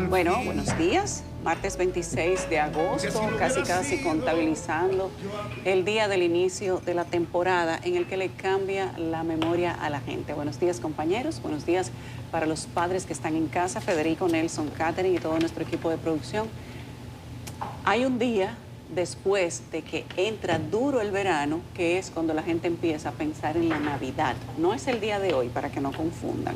Bueno, buenos días. Martes 26 de agosto, casi contabilizando el día del inicio de la temporada en el que le cambia la memoria a la gente. Buenos días, compañeros. Buenos días para los padres que están en casa, Federico, Nelson, Catherine y todo nuestro equipo de producción. Hay un día después de que entra duro el verano, que es cuando la gente empieza a pensar en la Navidad. No es el día de hoy, para que no confundan.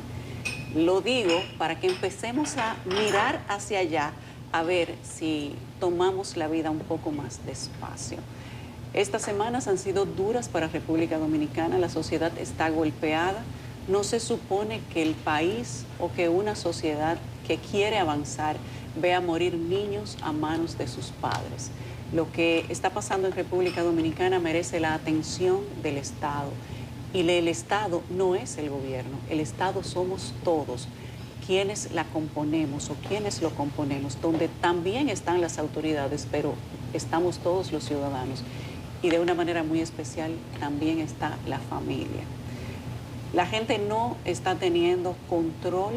Lo digo para que empecemos a mirar hacia allá, a ver si tomamos la vida un poco más despacio. Estas semanas han sido duras para República Dominicana, la sociedad está golpeada. No se supone que el país o que una sociedad que quiere avanzar vea morir niños a manos de sus padres. Lo que está pasando en República Dominicana merece la atención del Estado. Y el Estado no es el gobierno, el Estado somos todos quienes la componemos o quienes lo componemos, donde también están las autoridades, pero estamos todos los ciudadanos. Y de una manera muy especial también está la familia. La gente no está teniendo control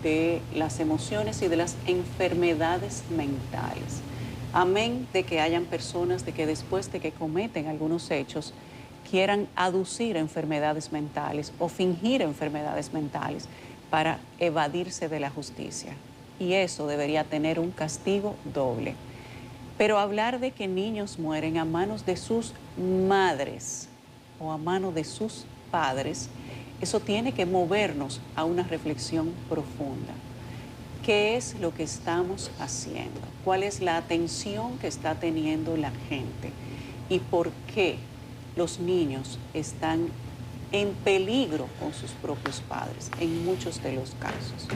de las emociones y de las enfermedades mentales. Amén de que hayan personas de que después de que cometen algunos hechos quieran aducir enfermedades mentales o fingir enfermedades mentales para evadirse de la justicia. Y eso debería tener un castigo doble. Pero hablar de que niños mueren a manos de sus madres o a manos de sus padres, eso tiene que movernos a una reflexión profunda. ¿Qué es lo que estamos haciendo? ¿Cuál es la atención que está teniendo la gente? ¿Y por qué los niños están en peligro con sus propios padres en muchos de los casos?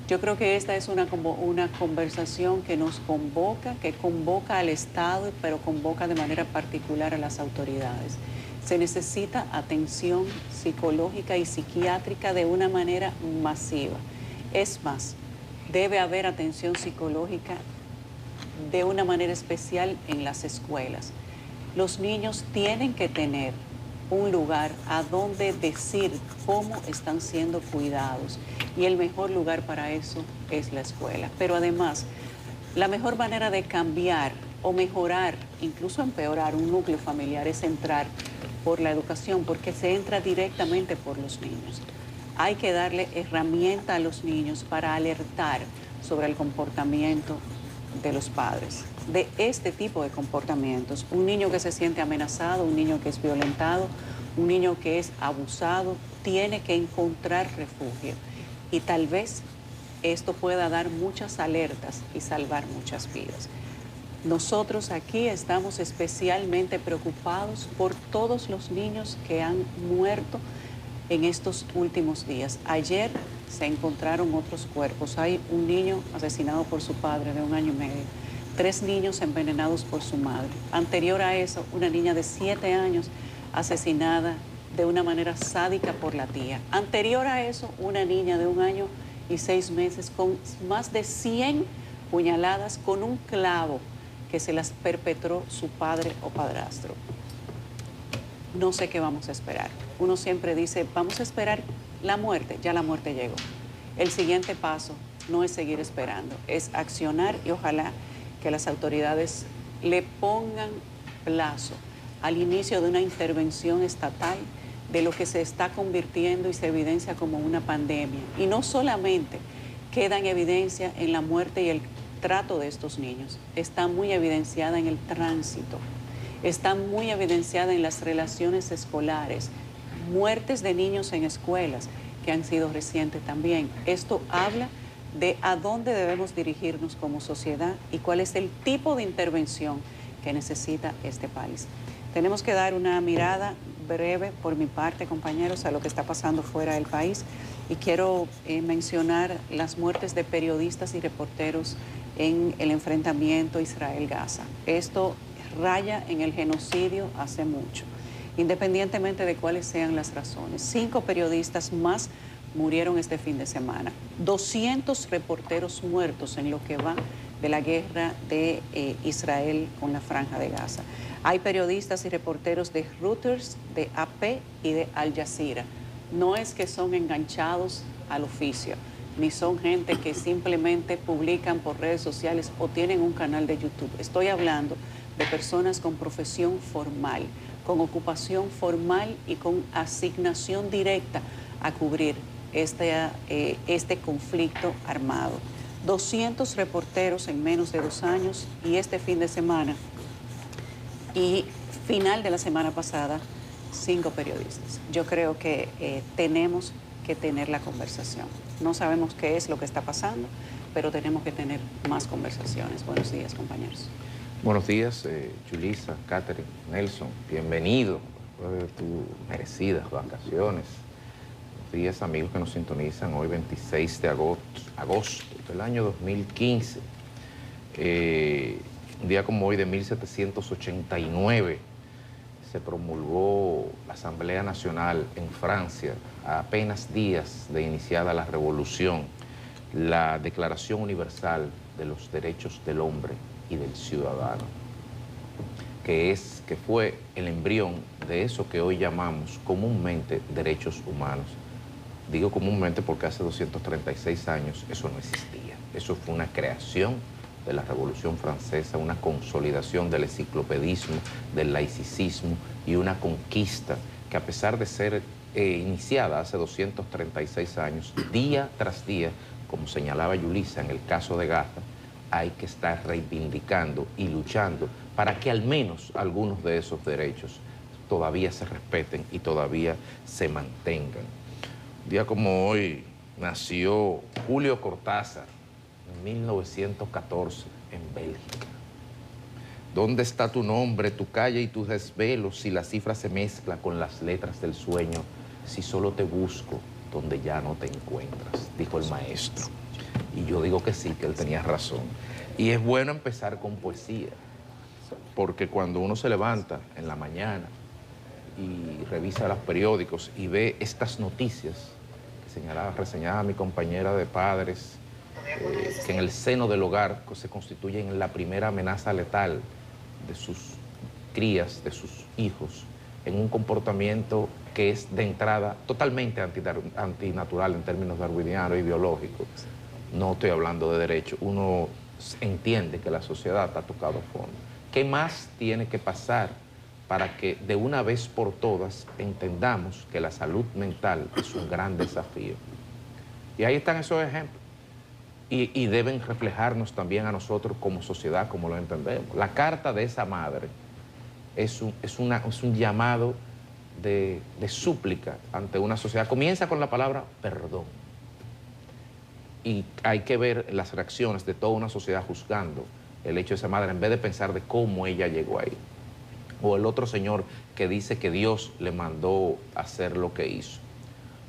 Yo creo que esta es una conversación que nos convoca, que convoca al Estado, pero convoca de manera particular a las autoridades. Se necesita atención psicológica y psiquiátrica de una manera masiva. Es más, debe haber atención psicológica de una manera especial en las escuelas. Los niños tienen que tener un lugar a donde decir cómo están siendo cuidados y el mejor lugar para eso es la escuela. Pero además, la mejor manera de cambiar o mejorar, incluso empeorar un núcleo familiar es entrar por la educación, porque se entra directamente por los niños. Hay que darle herramienta a los niños para alertar sobre el comportamiento de los padres, de este tipo de comportamientos. Un niño que se siente amenazado, un niño que es violentado, un niño que es abusado, tiene que encontrar refugio. Y tal vez esto pueda dar muchas alertas y salvar muchas vidas. Nosotros aquí estamos especialmente preocupados por todos los niños que han muerto en estos últimos días. Ayer se encontraron otros cuerpos. Hay un niño asesinado por su padre de 1 año y medio. 3 niños envenenados por su madre. Anterior a eso, una niña de 7 años asesinada de una manera sádica por la tía. Anterior a eso, una niña de 1 año y 6 meses con más de 100 puñaladas con un clavo que se las perpetró su padre o padrastro. No sé qué vamos a esperar. Uno siempre dice, vamos a esperar la muerte, ya la muerte llegó. El siguiente paso no es seguir esperando, es accionar y ojalá que las autoridades le pongan plazo al inicio de una intervención estatal de lo que se está convirtiendo y se evidencia como una pandemia. Y no solamente queda en evidencia en la muerte y el trato de estos niños, está muy evidenciada en el tránsito, está muy evidenciada en las relaciones escolares, muertes de niños en escuelas que han sido recientes también. Esto habla de a dónde debemos dirigirnos como sociedad y cuál es el tipo de intervención que necesita este país. Tenemos que dar una mirada breve por mi parte, compañeros, a lo que está pasando fuera del país y quiero mencionar las muertes de periodistas y reporteros en el enfrentamiento Israel-Gaza. Esto raya en el genocidio hace mucho, independientemente de cuáles sean las razones. 5 periodistas más murieron este fin de semana. 200 reporteros muertos en lo que va de la guerra de Israel con la Franja de Gaza. Hay periodistas y reporteros de Reuters, de AP y de Al Jazeera. No es que son enganchados al oficio, ni son gente que simplemente publican por redes sociales o tienen un canal de YouTube. Estoy hablando de personas con profesión formal, con ocupación formal y con asignación directa a cubrir este conflicto armado. 200 reporteros en menos de 2 años y este fin de semana y final de la semana pasada, 5 periodistas. Yo creo que tenemos que tener la conversación. No sabemos qué es lo que está pasando, pero tenemos que tener más conversaciones. Buenos días, compañeros. Buenos días, Yulisa, Catherine, Nelson. Bienvenido después de tus merecidas vacaciones. Buenos días, amigos que nos sintonizan hoy 26 de agosto del año 2015. Un día como hoy de 1789 se promulgó la Asamblea Nacional en Francia, a apenas días de iniciada la Revolución, la Declaración Universal de los Derechos del Hombre y del Ciudadano, que fue el embrión de eso que hoy llamamos comúnmente derechos humanos. Digo comúnmente porque hace 236 años eso no existía. Eso fue una creación de la Revolución Francesa, una consolidación del enciclopedismo, del laicismo y una conquista que, a pesar de ser iniciada hace 236 años, día tras día, como señalaba Yulisa en el caso de Gaza, hay que estar reivindicando y luchando para que al menos algunos de esos derechos todavía se respeten y todavía se mantengan. Un día como hoy nació Julio Cortázar, en 1914, en Bélgica. ¿Dónde está tu nombre, tu calle y tus desvelos si la cifra se mezcla con las letras del sueño? Si solo te busco donde ya no te encuentras, dijo el maestro. Y yo digo que sí, que él tenía razón. Y es bueno empezar con poesía, porque cuando uno se levanta en la mañana y revisa los periódicos y ve estas noticias que reseñaba mi compañera de padres, que en el seno del hogar se constituyen en la primera amenaza letal de sus crías, de sus hijos, en un comportamiento que es de entrada totalmente antinatural en términos darwinianos y biológicos. No estoy hablando de derecho. Uno entiende que la sociedad está tocado a fondo. ¿Qué más tiene que pasar para que de una vez por todas entendamos que la salud mental es un gran desafío? Y ahí están esos ejemplos. Y deben reflejarnos también a nosotros como sociedad, como lo entendemos. La carta de esa madre es un llamado de súplica ante una sociedad. Comienza con la palabra perdón. Y hay que ver las reacciones de toda una sociedad juzgando el hecho de esa madre en vez de pensar de cómo ella llegó ahí. O el otro señor que dice que Dios le mandó hacer lo que hizo.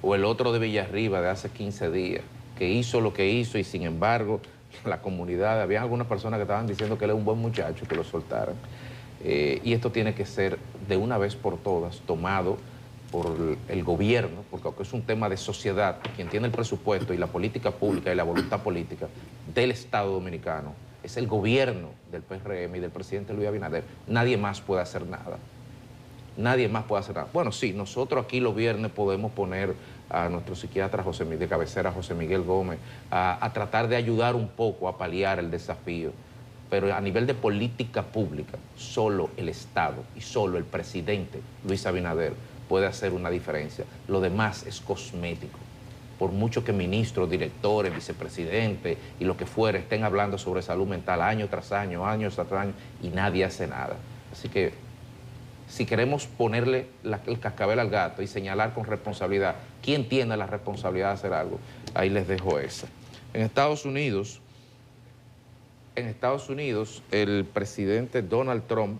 O el otro de Villarriba de hace 15 días, que hizo lo que hizo y sin embargo la comunidad, había algunas personas que estaban diciendo que él es un buen muchacho, que lo soltaran. Y esto tiene que ser de una vez por todas tomado por el gobierno, porque aunque es un tema de sociedad, quien tiene el presupuesto y la política pública y la voluntad política del Estado Dominicano es el gobierno del PRM y del presidente Luis Abinader. Nadie más puede hacer nada. Nadie más puede hacer nada. Bueno, sí, nosotros aquí los viernes podemos poner a nuestro psiquiatra de cabecera, José Miguel Gómez, a tratar de ayudar un poco a paliar el desafío. Pero a nivel de política pública, solo el Estado y solo el presidente Luis Abinader puede hacer una diferencia. Lo demás es cosmético. Por mucho que ministros, directores, vicepresidentes y lo que fuera estén hablando sobre salud mental año tras año, y nadie hace nada. Así que si queremos ponerle el cascabel al gato y señalar con responsabilidad quién tiene la responsabilidad de hacer algo, ahí les dejo esa. En Estados Unidos, el presidente Donald Trump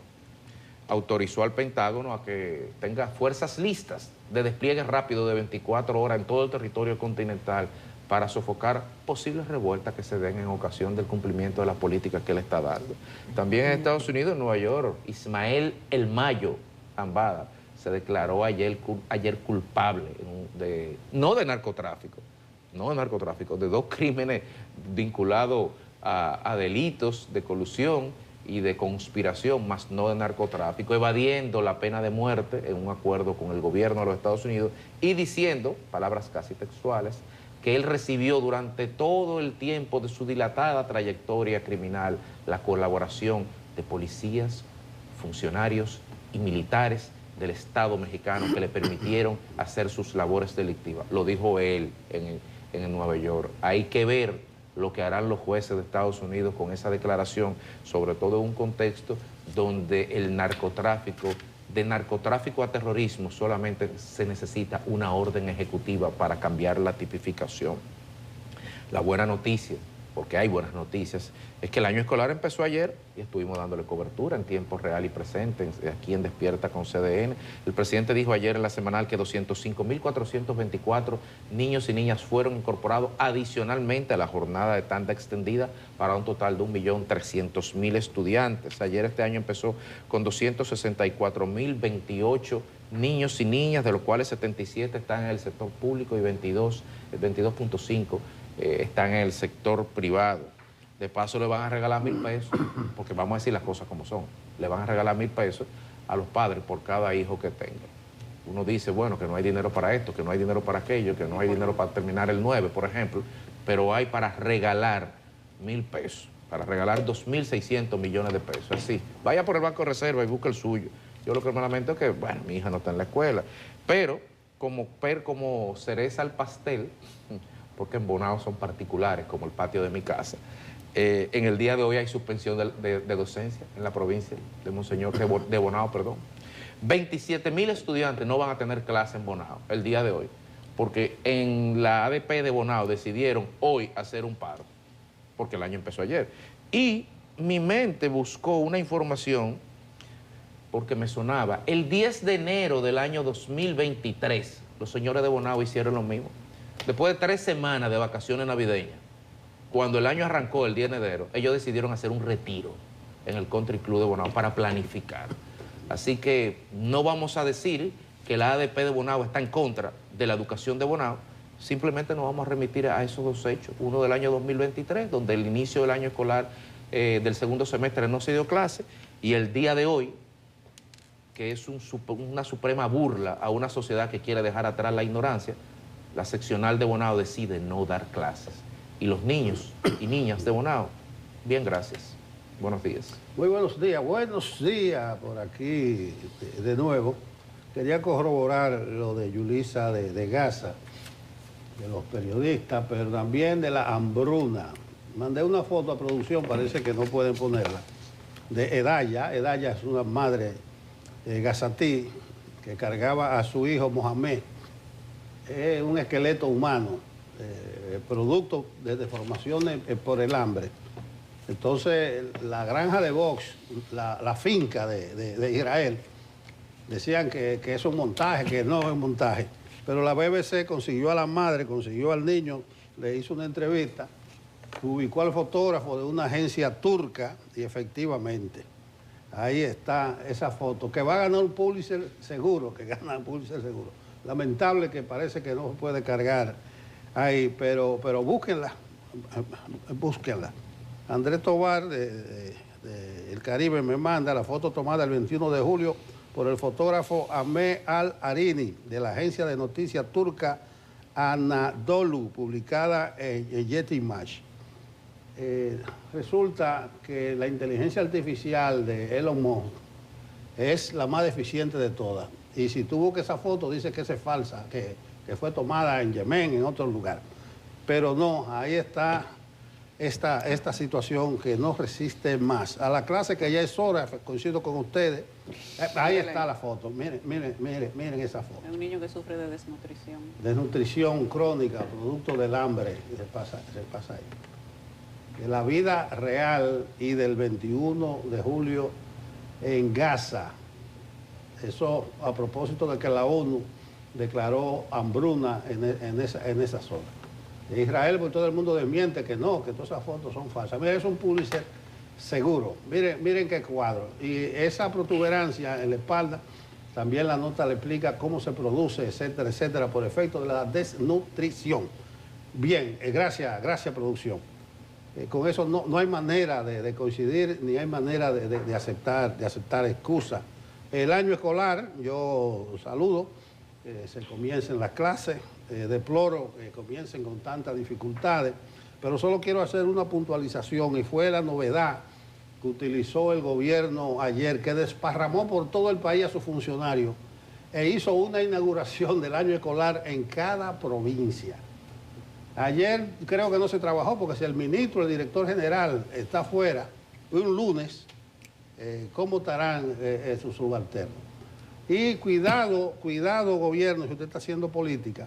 autorizó al Pentágono a que tenga fuerzas listas de despliegue rápido de 24 horas en todo el territorio continental para sofocar posibles revueltas que se den en ocasión del cumplimiento de las políticas que él está dando. También en Estados Unidos, en Nueva York, Ismael El Mayo Zambada se declaró ayer culpable no de narcotráfico, de 2 crímenes vinculados a delitos de colusión y de conspiración, más no de narcotráfico, evadiendo la pena de muerte en un acuerdo con el gobierno de los Estados Unidos y diciendo, palabras casi textuales, que él recibió durante todo el tiempo de su dilatada trayectoria criminal, la colaboración de policías, funcionarios y militares del Estado mexicano que le permitieron hacer sus labores delictivas. Lo dijo él en Nueva York. Hay que ver lo que harán los jueces de Estados Unidos con esa declaración, sobre todo en un contexto donde el narcotráfico, de narcotráfico a terrorismo, solamente se necesita una orden ejecutiva para cambiar la tipificación. La buena noticia, porque hay buenas noticias, es que el año escolar empezó ayer y estuvimos dándole cobertura en tiempo real y presente aquí en Despierta con CDN. El presidente dijo ayer en la semanal que 205.424 niños y niñas fueron incorporados adicionalmente a la jornada de tanda extendida para un total de 1.300.000 estudiantes. Ayer este año empezó con 264.028 niños y niñas, de los cuales 77 están en el sector público y 22.5 están en el sector privado. De paso le van a regalar 1.000 pesos, porque vamos a decir las cosas como son. Le van a regalar 1.000 pesos a los padres por cada hijo que tengan. Uno dice, bueno, que no hay dinero para esto, que no hay dinero para aquello, que no hay dinero para terminar el 9, por ejemplo, pero hay para regalar 1.000 pesos, para regalar 2.600 millones de pesos. Así, vaya por el Banco de Reserva y busque el suyo. Yo lo que me lamento es que, bueno, mi hija no está en la escuela, pero como cereza al pastel, porque en Bonao son particulares, como el patio de mi casa. En el día de hoy hay suspensión de docencia en la provincia de Monseñor, de Bonao, perdón. 27.000 estudiantes no van a tener clase en Bonao el día de hoy, porque en la ADP de Bonao decidieron hoy hacer un paro, porque el año empezó ayer. Y mi mente buscó una información, porque me sonaba, el 10 de enero del año 2023, los señores de Bonao hicieron lo mismo. Después de 3 semanas de vacaciones navideñas, cuando el año arrancó el 10 de enero, ellos decidieron hacer un retiro en el Country Club de Bonao para planificar. Así que no vamos a decir que la ADP de Bonao está en contra de la educación de Bonao, simplemente nos vamos a remitir a esos dos hechos. Uno del año 2023, donde el inicio del año escolar del segundo semestre no se dio clase, y el día de hoy, que es una suprema burla a una sociedad que quiere dejar atrás la ignorancia. La seccional de Bonao decide no dar clases. Y los niños y niñas de Bonao, bien, gracias. Buenos días. Muy buenos días por aquí de nuevo. Quería corroborar lo de Yulisa de Gaza, de los periodistas, pero también de la hambruna. Mandé una foto a producción, parece que no pueden ponerla, de Edaya. Edaya es una madre gazatí que cargaba a su hijo Mohamed. Es un esqueleto humano, producto de deformaciones por el hambre. Entonces, la granja de Vox, la finca de Israel, decían que es un montaje, que no es un montaje. Pero la BBC consiguió a la madre, consiguió al niño, le hizo una entrevista, ubicó al fotógrafo de una agencia turca y efectivamente, ahí está esa foto, que va a ganar un Pulitzer seguro, que gana un Pulitzer seguro. Lamentable que parece que no se puede cargar ahí, pero búsquenla, búsquenla. Andrés Tobar de El Caribe me manda la foto tomada el 21 de julio por el fotógrafo Ahmed Al-Arini de la agencia de noticias turca Anadolu, publicada en Getty Images. Resulta que la inteligencia artificial de Elon Musk es la más eficiente de todas. Y si tú buscas esa foto, dice que esa es falsa, que fue tomada en Yemen, en otro lugar. Pero no, ahí está esta situación que no resiste más. A la clase que ya es hora, coincido con ustedes, ahí está la foto. Miren esa foto. Es un niño que sufre de desnutrición. Desnutrición crónica, producto del hambre, se pasa ahí. De la vida real y del 21 de julio en Gaza. Eso a propósito de que la ONU declaró hambruna en esa zona. De Israel, pues todo el mundo desmiente que no, que todas esas fotos son falsas. Miren, es un Pulitzer seguro. Miren qué cuadro. Y esa protuberancia en la espalda, también la nota le explica cómo se produce, etcétera, etcétera, por efecto de la desnutrición. Bien, gracias producción. Con eso no hay manera de coincidir, ni hay manera de aceptar excusas. El año escolar, yo saludo que se comiencen las clases, deploro que comiencen con tantas dificultades, pero solo quiero hacer una puntualización y fue la novedad que utilizó el gobierno ayer, que desparramó por todo el país a sus funcionarios e hizo una inauguración del año escolar en cada provincia. Ayer creo que no se trabajó porque si el ministro, el director general está fuera un lunes, ¿cómo estarán sus subalternos? Y cuidado gobierno, si usted está haciendo política,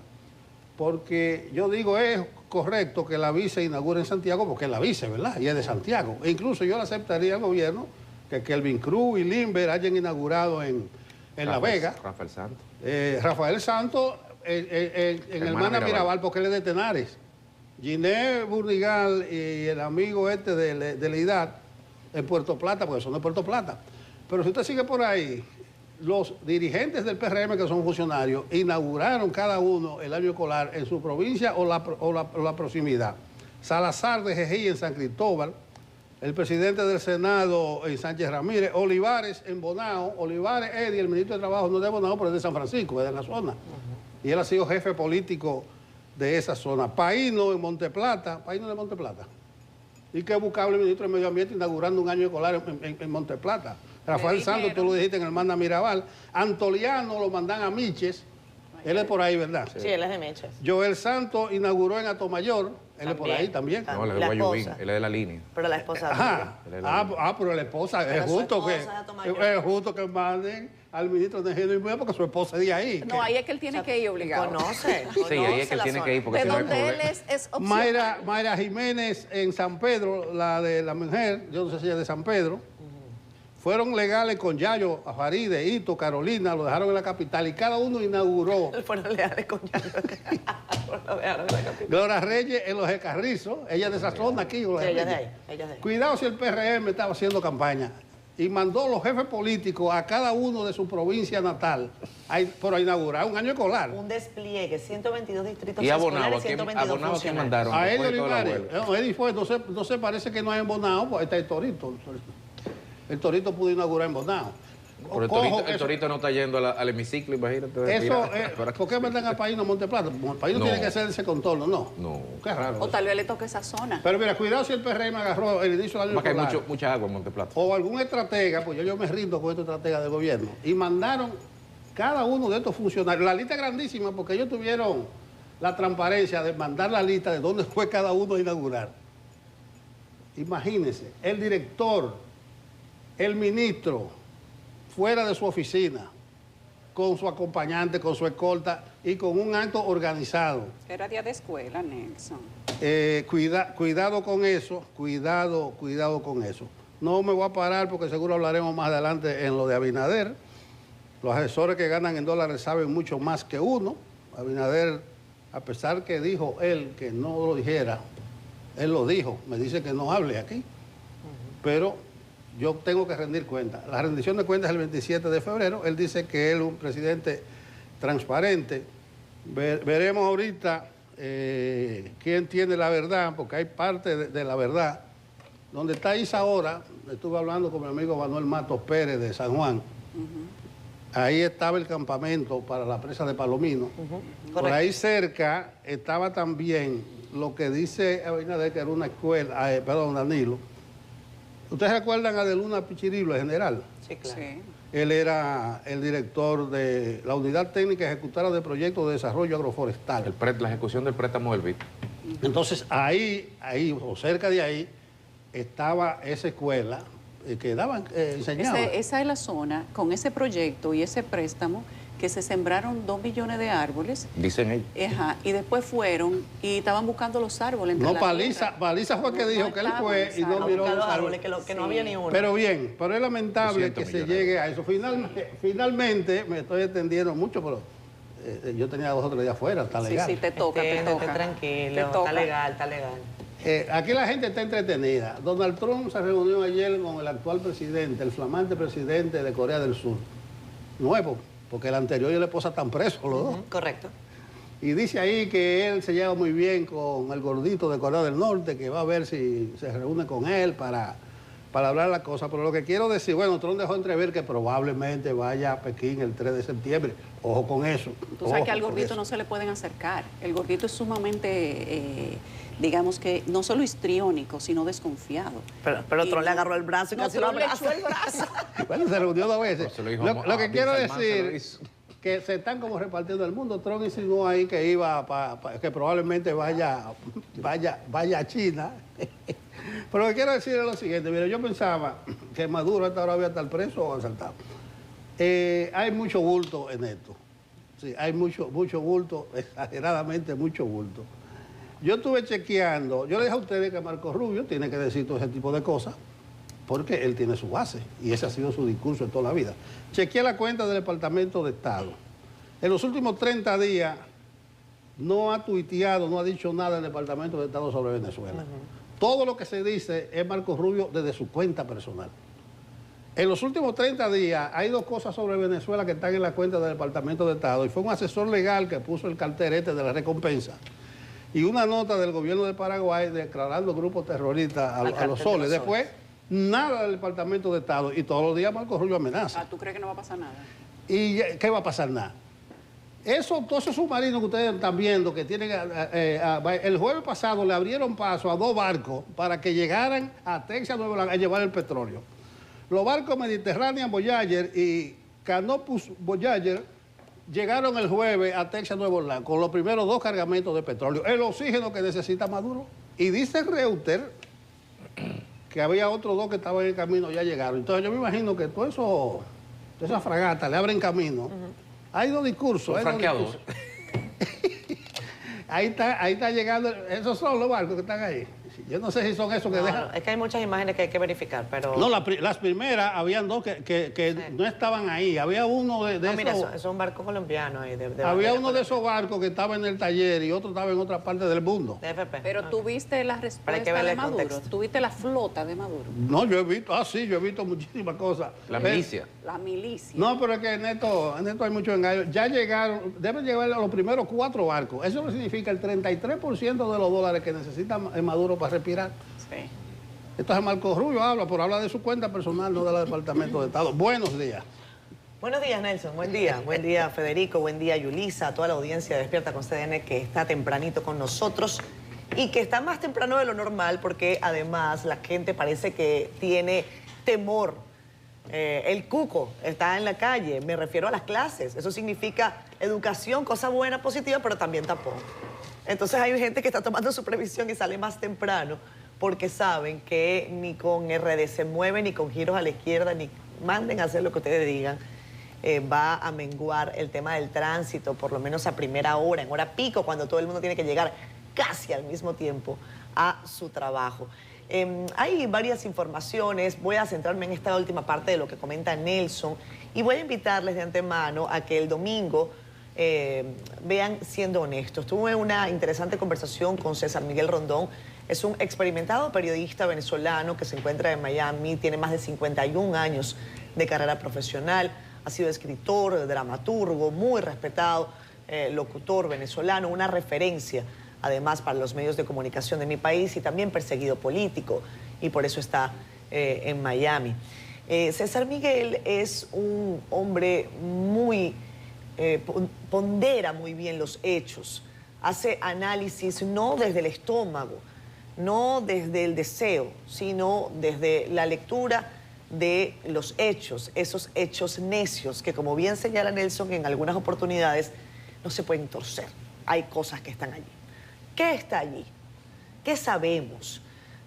porque yo digo, es correcto que la vice inaugure en Santiago, porque es la vice, ¿verdad? Y es de Santiago. E incluso yo le aceptaría al gobierno que Kelvin Cruz y Limber hayan inaugurado en La Vega. Rafael Santos. Rafael Santos en Hermana Mirabal, porque él es de Tenares. Giné Burdigal y el amigo de la IDAD en Puerto Plata, porque son de Puerto Plata. Pero si usted sigue por ahí, los dirigentes del PRM, que son funcionarios, inauguraron cada uno el año escolar en su provincia o la proximidad. Salazar de Její en San Cristóbal, el presidente del Senado en Sánchez Ramírez, Olivares en Bonao. Olivares Eddie, el ministro de Trabajo, no es de Bonao, pero es de San Francisco, es de la zona. Y él ha sido jefe político de esa zona. Paino en Monteplata, Paino de Monteplata. Y que buscable el ministro de Medio Ambiente inaugurando un año escolar en Monteplata. Rafael Santos, tú lo dijiste en Hermana Mirabal. Antoliano lo mandan a Miches. Él es por ahí, ¿verdad? Sí, él es de Miches. Joel Santos inauguró en Atomayor. Él es por ahí también. No, él es de Guayubín, él es de la línea. Pero la esposa. Pero la esposa, es justo que manden al ministro de Género y Medio porque su esposa es de ahí. No, ahí es que él tiene que ir obligado. Conoce. Sí, ahí es que él tiene que ir porque de si no hay donde él problema. es opcional. Mayra Jiménez en San Pedro, la de la mujer, yo no sé si ella es de San Pedro, fueron legales con Yayo, Faride, Hito, Carolina, lo dejaron en la capital y cada uno inauguró. Fueron legales con Yayo. Lo dejaron en la capital. Gloria Reyes en los de Carrizo, ella de esa zona aquí. Sí, ella es de ahí, ella es de ahí. Cuidado si el PRM estaba haciendo campaña y mandó los jefes políticos a cada uno de su provincia natal para inaugurar un año escolar. Un despliegue, 122 distritos ¿Y escolares, Abonado? 122 ¿A quién mandaron? A Después Eddie de toda la Olivares. huelga. No, Eddie fue, no sé, parece que no hay en Bonao, pues ahí está el Torito. El Torito pudo inaugurar en Bonao. Pero el torito no está yendo al hemiciclo, imagínate. Eso, ¿por qué mandan a Paino a Monteplata? El Paino No. tiene que hacer ese contorno, ¿no? No. Qué raro. O tal vez le toque esa zona. Pero mira, cuidado si el PRM agarró el inicio del año Porque hay escolar. mucha agua en Monteplata. O algún estratega, pues yo me rindo con estos estrategas del gobierno, y mandaron cada uno de estos funcionarios, la lista es grandísima porque ellos tuvieron la transparencia de mandar la lista de dónde fue cada uno a inaugurar. Imagínense, el director, el ministro, fuera de su oficina, con su acompañante, con su escolta y con un acto organizado. Era día de escuela, Nelson. Cuidado con eso, cuidado con eso. No me voy a parar porque seguro hablaremos más adelante en lo de Abinader. Los asesores que ganan en dólares saben mucho más que uno. Abinader, a pesar que dijo él que no lo dijera, él lo dijo, me dice que no hable aquí, pero yo tengo que rendir cuentas. La rendición de cuentas es el 27 de febrero, él dice que él es un presidente transparente. Veremos ahorita quién tiene la verdad, porque hay parte de la verdad. Donde está Isa ahora, estuve hablando con mi amigo Manuel Matos Pérez de San Juan, ahí estaba el campamento para la presa de Palomino. Por ahí cerca estaba también lo que dice Abinader, que era una escuela, Danilo. ¿Ustedes recuerdan a De Luna Pichirilo, el general? Sí, claro. Sí. Él era el director de la Unidad Técnica Ejecutora de Proyectos de Desarrollo Agroforestal. La ejecución del préstamo del BID. Entonces, ahí, o cerca de ahí, estaba esa escuela que enseñaba. Esa es la zona, con ese proyecto y ese préstamo, que se sembraron 2 millones de árboles. Dicen ellos. Ajá, y después fueron y estaban buscando los árboles. entre No, la Paliza tierra. fue que dijo que él fue y no miró los árboles. Que no había ni uno. Pero bien, pero es lamentable 200 que se millones. llegue a eso. Finalmente, me estoy extendiendo mucho, pero yo tenía 2 o 3 días afuera, está legal. Sí, te toca, te toca. Tranquilo, Te toca. está legal, está legal. Aquí la gente está entretenida. Donald Trump se reunió ayer con el actual presidente, el flamante presidente de Corea del Sur. Nuevo, porque el anterior y la esposa están presos los dos. Correcto. Y dice ahí que él se lleva muy bien con el gordito de Corea del Norte, que va a ver si se reúne con él para para hablar la cosa, pero lo que quiero decir, bueno, Trump dejó entrever que probablemente vaya a Pekín el 3 de septiembre. Ojo con eso. Tú sabes que al gordito no se le pueden acercar. El gordito es sumamente, digamos que, no solo histriónico, sino desconfiado. Pero Trump le agarró el brazo y casi lo le abraza. echó el brazo. Bueno, se reunió 2 veces. Se lo dijo Lo que a quiero Bin Salman, se lo decir hizo. que se están como repartiendo el mundo. Trump insinuó ahí que iba que probablemente vaya a China. Pero lo que quiero decir es lo siguiente. Mira, yo pensaba que Maduro hasta ahora había estar preso o asaltado. Hay mucho bulto en esto. Sí, hay mucho bulto, exageradamente mucho bulto. Yo estuve chequeando, yo le dije a ustedes que Marco Rubio tiene que decir todo ese tipo de cosas, porque él tiene su base, y ese ha sido su discurso en toda la vida. Chequeé la cuenta del Departamento de Estado. En los últimos 30 días no ha tuiteado, no ha dicho nada el Departamento de Estado sobre Venezuela. Todo lo que se dice es Marco Rubio desde su cuenta personal. En los últimos 30 días hay 2 cosas sobre Venezuela que están en la cuenta del Departamento de Estado, y fue un asesor legal que puso el cartel de la recompensa y una nota del gobierno de Paraguay declarando grupos terroristas a los soles. Después, nada del Departamento de Estado, y todos los días Marco Rubio amenaza. ¿Tú crees que no va a pasar nada? ¿Y qué va a pasar? Nada. Todos esos submarinos que ustedes están viendo, que tienen, el jueves pasado le abrieron paso a 2 barcos para que llegaran a Texas, Nueva Orleans, a llevar el petróleo. Los barcos Mediterranean Voyager y Canopus Voyager llegaron el jueves a Texas, Nueva Orleans, con los primeros 2 cargamentos de petróleo, el oxígeno que necesita Maduro. Y dice Reuters que había otros 2 que estaban en el camino, ya llegaron. Entonces yo me imagino que todas esas fragatas le abren camino. Hay 2 discursos. Franqueados. Ahí está llegando, esos son los barcos que están ahí. Yo no sé si son esos que dejan. Es que hay muchas imágenes que hay que verificar, pero... No, las primeras, habían 2 que no estaban ahí. Había uno de mira, esos... eso es un barco colombiano ahí. Había uno de esos barcos que estaba en el taller y otro estaba en otra parte del mundo. De FP. Pero tú viste la respuesta de Maduro, tú viste la flota de Maduro. No, yo he visto muchísimas cosas. La milicia. La milicia. No, pero es que en esto hay mucho engaño. Ya llegaron, deben llegar a los primeros 4 barcos. Eso no significa el 33% de los dólares que necesita Maduro para respirar. Sí. Entonces Marco Rubio habla de su cuenta personal, no del Departamento de Estado. Buenos días. Buenos días, Nelson. Buen día. Buen día, Federico. Buen día, Yulisa. A toda la audiencia de Despierta con CDN que está tempranito con nosotros y que está más temprano de lo normal porque además la gente parece que tiene temor. El cuco está en la calle. Me refiero a las clases. Eso significa educación, cosa buena, positiva, pero también tapón. Entonces hay gente que está tomando su previsión y sale más temprano porque saben que ni con RD se mueve, ni con giros a la izquierda, ni manden a hacer lo que ustedes digan, va a menguar el tema del tránsito, por lo menos a primera hora, en hora pico, cuando todo el mundo tiene que llegar casi al mismo tiempo a su trabajo. Hay varias informaciones, voy a centrarme en esta última parte de lo que comenta Nelson y voy a invitarles de antemano a que el domingo vean Siendo Honestos. Tuve una interesante conversación con César Miguel Rondón. Es un experimentado periodista venezolano que se encuentra en Miami, tiene más de 51 años de carrera profesional, ha sido escritor, dramaturgo, muy respetado, locutor venezolano, una referencia además para los medios de comunicación de mi país y también perseguido político y por eso está en Miami. César Miguel es un hombre muy... pondera muy bien los hechos, hace análisis no desde el estómago, no desde el deseo, sino desde la lectura de los hechos, esos hechos necios que, como bien señala Nelson, en algunas oportunidades no se pueden torcer. Hay cosas que están allí. ¿Qué está allí? ¿Qué sabemos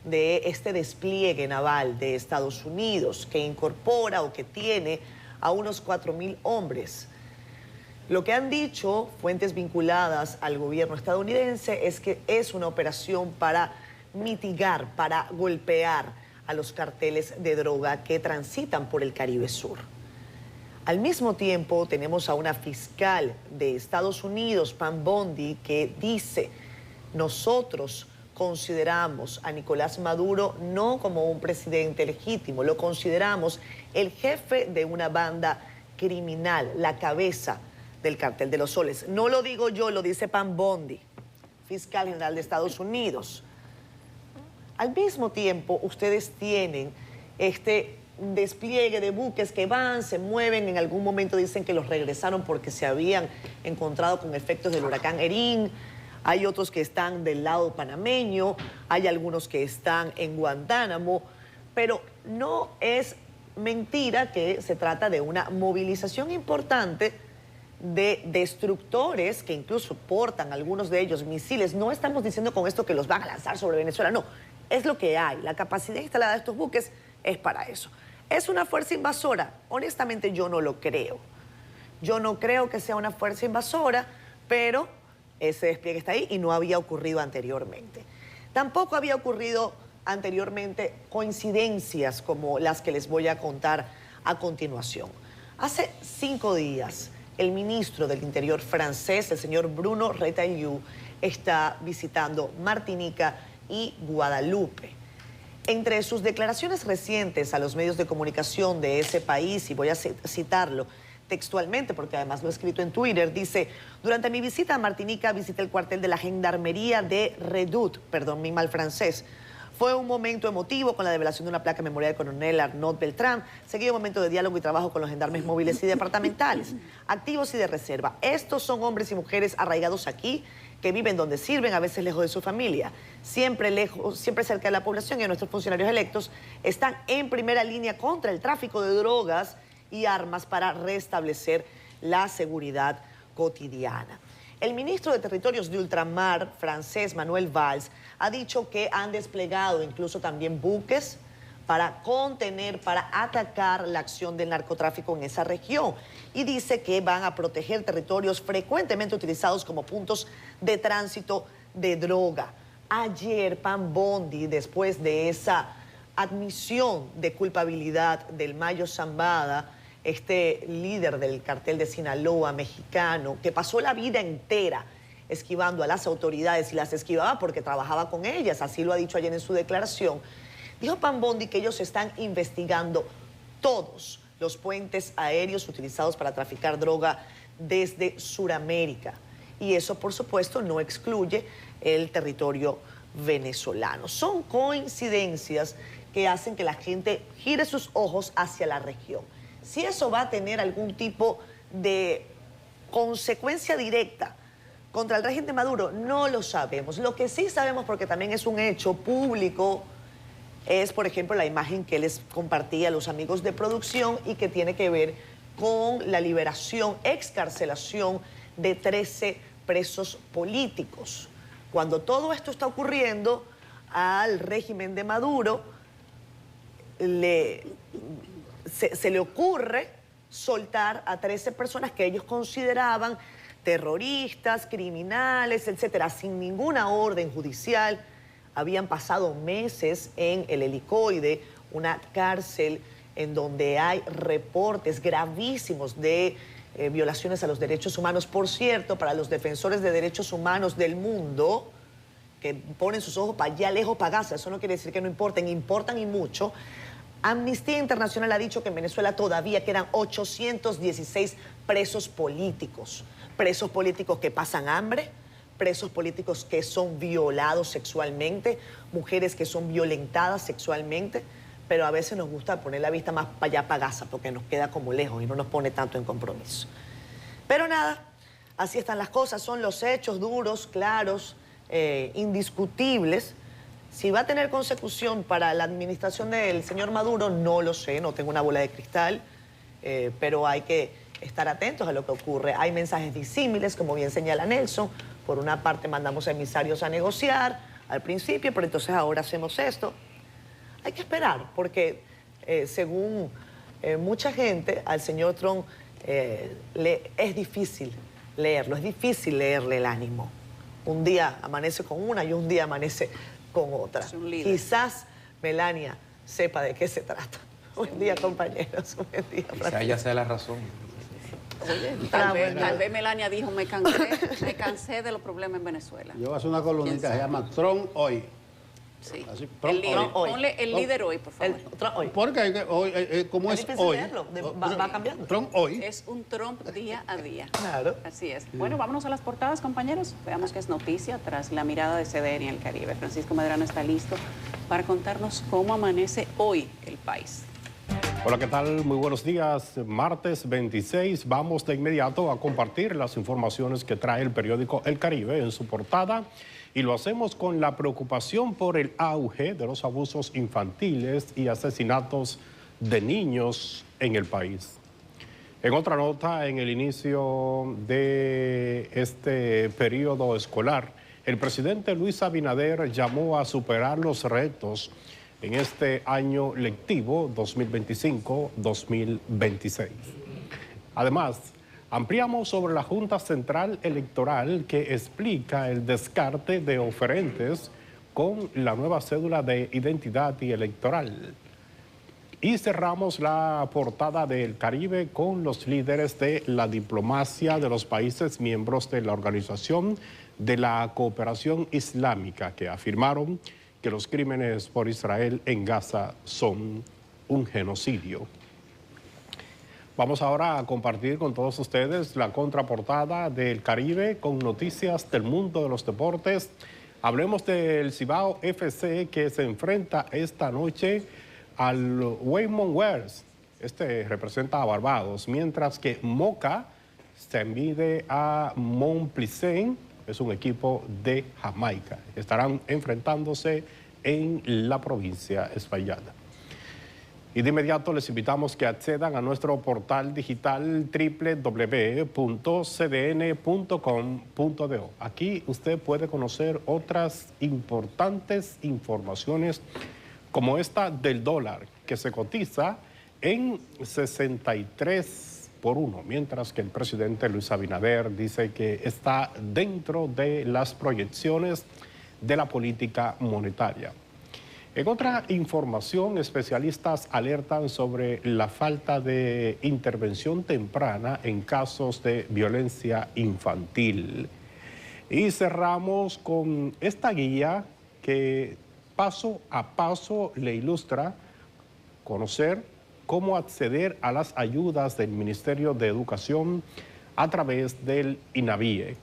de este despliegue naval de Estados Unidos que incorpora o que tiene a unos 4.000 hombres? Lo que han dicho fuentes vinculadas al gobierno estadounidense es que es una operación para mitigar, para golpear a los carteles de droga que transitan por el Caribe Sur. Al mismo tiempo tenemos a una fiscal de Estados Unidos, Pam Bondi, que dice: nosotros consideramos a Nicolás Maduro no como un presidente legítimo, lo consideramos el jefe de una banda criminal, la cabeza del Cartel de los Soles. No lo digo yo, lo dice Pam Bondi, fiscal general de Estados Unidos. Al mismo tiempo, ustedes tienen este despliegue de buques que van, se mueven, en algún momento dicen que los regresaron porque se habían encontrado con efectos del huracán Erin, hay otros que están del lado panameño, hay algunos que están en Guantánamo, pero no es mentira que se trata de una movilización importante de destructores que incluso portan, algunos de ellos, misiles. No estamos diciendo con esto que los van a lanzar sobre Venezuela, no, es lo que hay. La capacidad instalada de estos buques es para eso. ¿Es una fuerza invasora? Honestamente yo no lo creo. Yo no creo que sea una fuerza invasora, pero ese despliegue está ahí y no había ocurrido anteriormente. Tampoco había ocurrido anteriormente coincidencias como las que les voy a contar a continuación. Hace 5 días, el ministro del Interior francés, el señor Bruno Retailleau, está visitando Martinica y Guadalupe. Entre sus declaraciones recientes a los medios de comunicación de ese país, y voy a citarlo textualmente porque además lo he escrito en Twitter, dice: durante mi visita a Martinica visité el cuartel de la Gendarmería de Redoute, perdón mi mal francés. Fue un momento emotivo con la develación de una placa memorial del coronel Arnaud Beltrán, seguido un momento de diálogo y trabajo con los gendarmes móviles y departamentales, activos y de reserva. Estos son hombres y mujeres arraigados aquí, que viven donde sirven, a veces lejos de su familia, siempre cerca de la población, y nuestros funcionarios electos están en primera línea contra el tráfico de drogas y armas para restablecer la seguridad cotidiana. El ministro de Territorios de Ultramar francés, Manuel Valls, ha dicho que han desplegado incluso también buques para contener, para atacar la acción del narcotráfico en esa región. Y dice que van a proteger territorios frecuentemente utilizados como puntos de tránsito de droga. Ayer, Pam Bondi, después de esa admisión de culpabilidad del Mayo Zambada, este líder del cartel de Sinaloa mexicano, que pasó la vida entera esquivando a las autoridades y las esquivaba porque trabajaba con ellas, así lo ha dicho ayer en su declaración, dijo Pam Bondi que ellos están investigando todos los puentes aéreos utilizados para traficar droga desde Sudamérica. Y eso, por supuesto, no excluye el territorio venezolano. Son coincidencias que hacen que la gente gire sus ojos hacia la región. Si eso va a tener algún tipo de consecuencia directa contra el régimen de Maduro, no lo sabemos. Lo que sí sabemos, porque también es un hecho público, es, por ejemplo, la imagen que les compartía a los amigos de producción y que tiene que ver con la liberación, excarcelación de 13 presos políticos. Cuando todo esto está ocurriendo, al régimen de Maduro se le ocurre soltar a 13 personas que ellos consideraban terroristas, criminales, etcétera, sin ninguna orden judicial. Habían pasado meses en el Helicoide, una cárcel en donde hay reportes gravísimos de violaciones a los derechos humanos. Por cierto, para los defensores de derechos humanos del mundo, que ponen sus ojos para allá lejos, para Gaza, eso no quiere decir que no importen, importan y mucho. Amnistía Internacional ha dicho que en Venezuela todavía quedan 816 presos políticos que pasan hambre, presos políticos que son violados sexualmente, mujeres que son violentadas sexualmente, pero a veces nos gusta poner la vista más para allá, para Gaza, porque nos queda como lejos y no nos pone tanto en compromiso. Pero nada, así están las cosas, son los hechos duros, claros, indiscutibles. Si va a tener consecución para la administración del señor Maduro, no lo sé, no tengo una bola de cristal, pero hay que estar atentos a lo que ocurre. Hay mensajes disímiles, como bien señala Nelson. Por una parte mandamos emisarios a negociar al principio, pero entonces ahora hacemos esto. Hay que esperar, porque según mucha gente, al señor Trump es difícil leerlo, es difícil leerle el ánimo. Un día amanece con una y un día amanece con otra. Quizás Melania sepa de qué se trata. Buen día, compañeros. Buen día, quizás ella sea la razón. Oye, tal vez Melania dijo, me cansé de los problemas en Venezuela. Yo voy a hacer una columnita que se llama Trump hoy. Sí. Así, Ponle el líder hoy, por favor. Hoy. Porque hoy, como es hoy, va cambiando. Trump hoy. Es un Trump día a día. Claro. Así es. Bueno, vámonos a las portadas, compañeros. Veamos qué es noticia tras la mirada de CDN en el Caribe. Francisco Medrano está listo para contarnos cómo amanece hoy el país. Hola, ¿qué tal? Muy buenos días. Martes 26. Vamos de inmediato a compartir las informaciones que trae el periódico El Caribe en su portada. Y lo hacemos con la preocupación por el auge de los abusos infantiles y asesinatos de niños en el país. En otra nota, en el inicio de este periodo escolar, el presidente Luis Abinader llamó a superar los retos en este año lectivo 2025-2026. Además, ampliamos sobre la Junta Central Electoral que explica el descarte de oferentes con la nueva cédula de identidad y electoral. Y cerramos la portada del Caribe con los líderes de la diplomacia de los países miembros de la Organización de la Cooperación Islámica, que afirmaron que los crímenes por Israel en Gaza son un genocidio. Vamos ahora a compartir con todos ustedes la contraportada del Caribe con noticias del mundo de los deportes. Hablemos del Cibao FC, que se enfrenta esta noche al Weymouth Wanderers. Este representa a Barbados, mientras que Moca se mide a Montplicent, es un equipo de Jamaica. Estarán enfrentándose en la provincia Espaillada. Y de inmediato les invitamos que accedan a nuestro portal digital www.cdn.com.do. Aquí usted puede conocer otras importantes informaciones como esta del dólar, que se cotiza en 63 por 1, mientras que el presidente Luis Abinader dice que está dentro de las proyecciones de la política monetaria. En otra información, especialistas alertan sobre la falta de intervención temprana en casos de violencia infantil. Y cerramos con esta guía que paso a paso le ilustra conocer cómo acceder a las ayudas del Ministerio de Educación a través del INAVIE.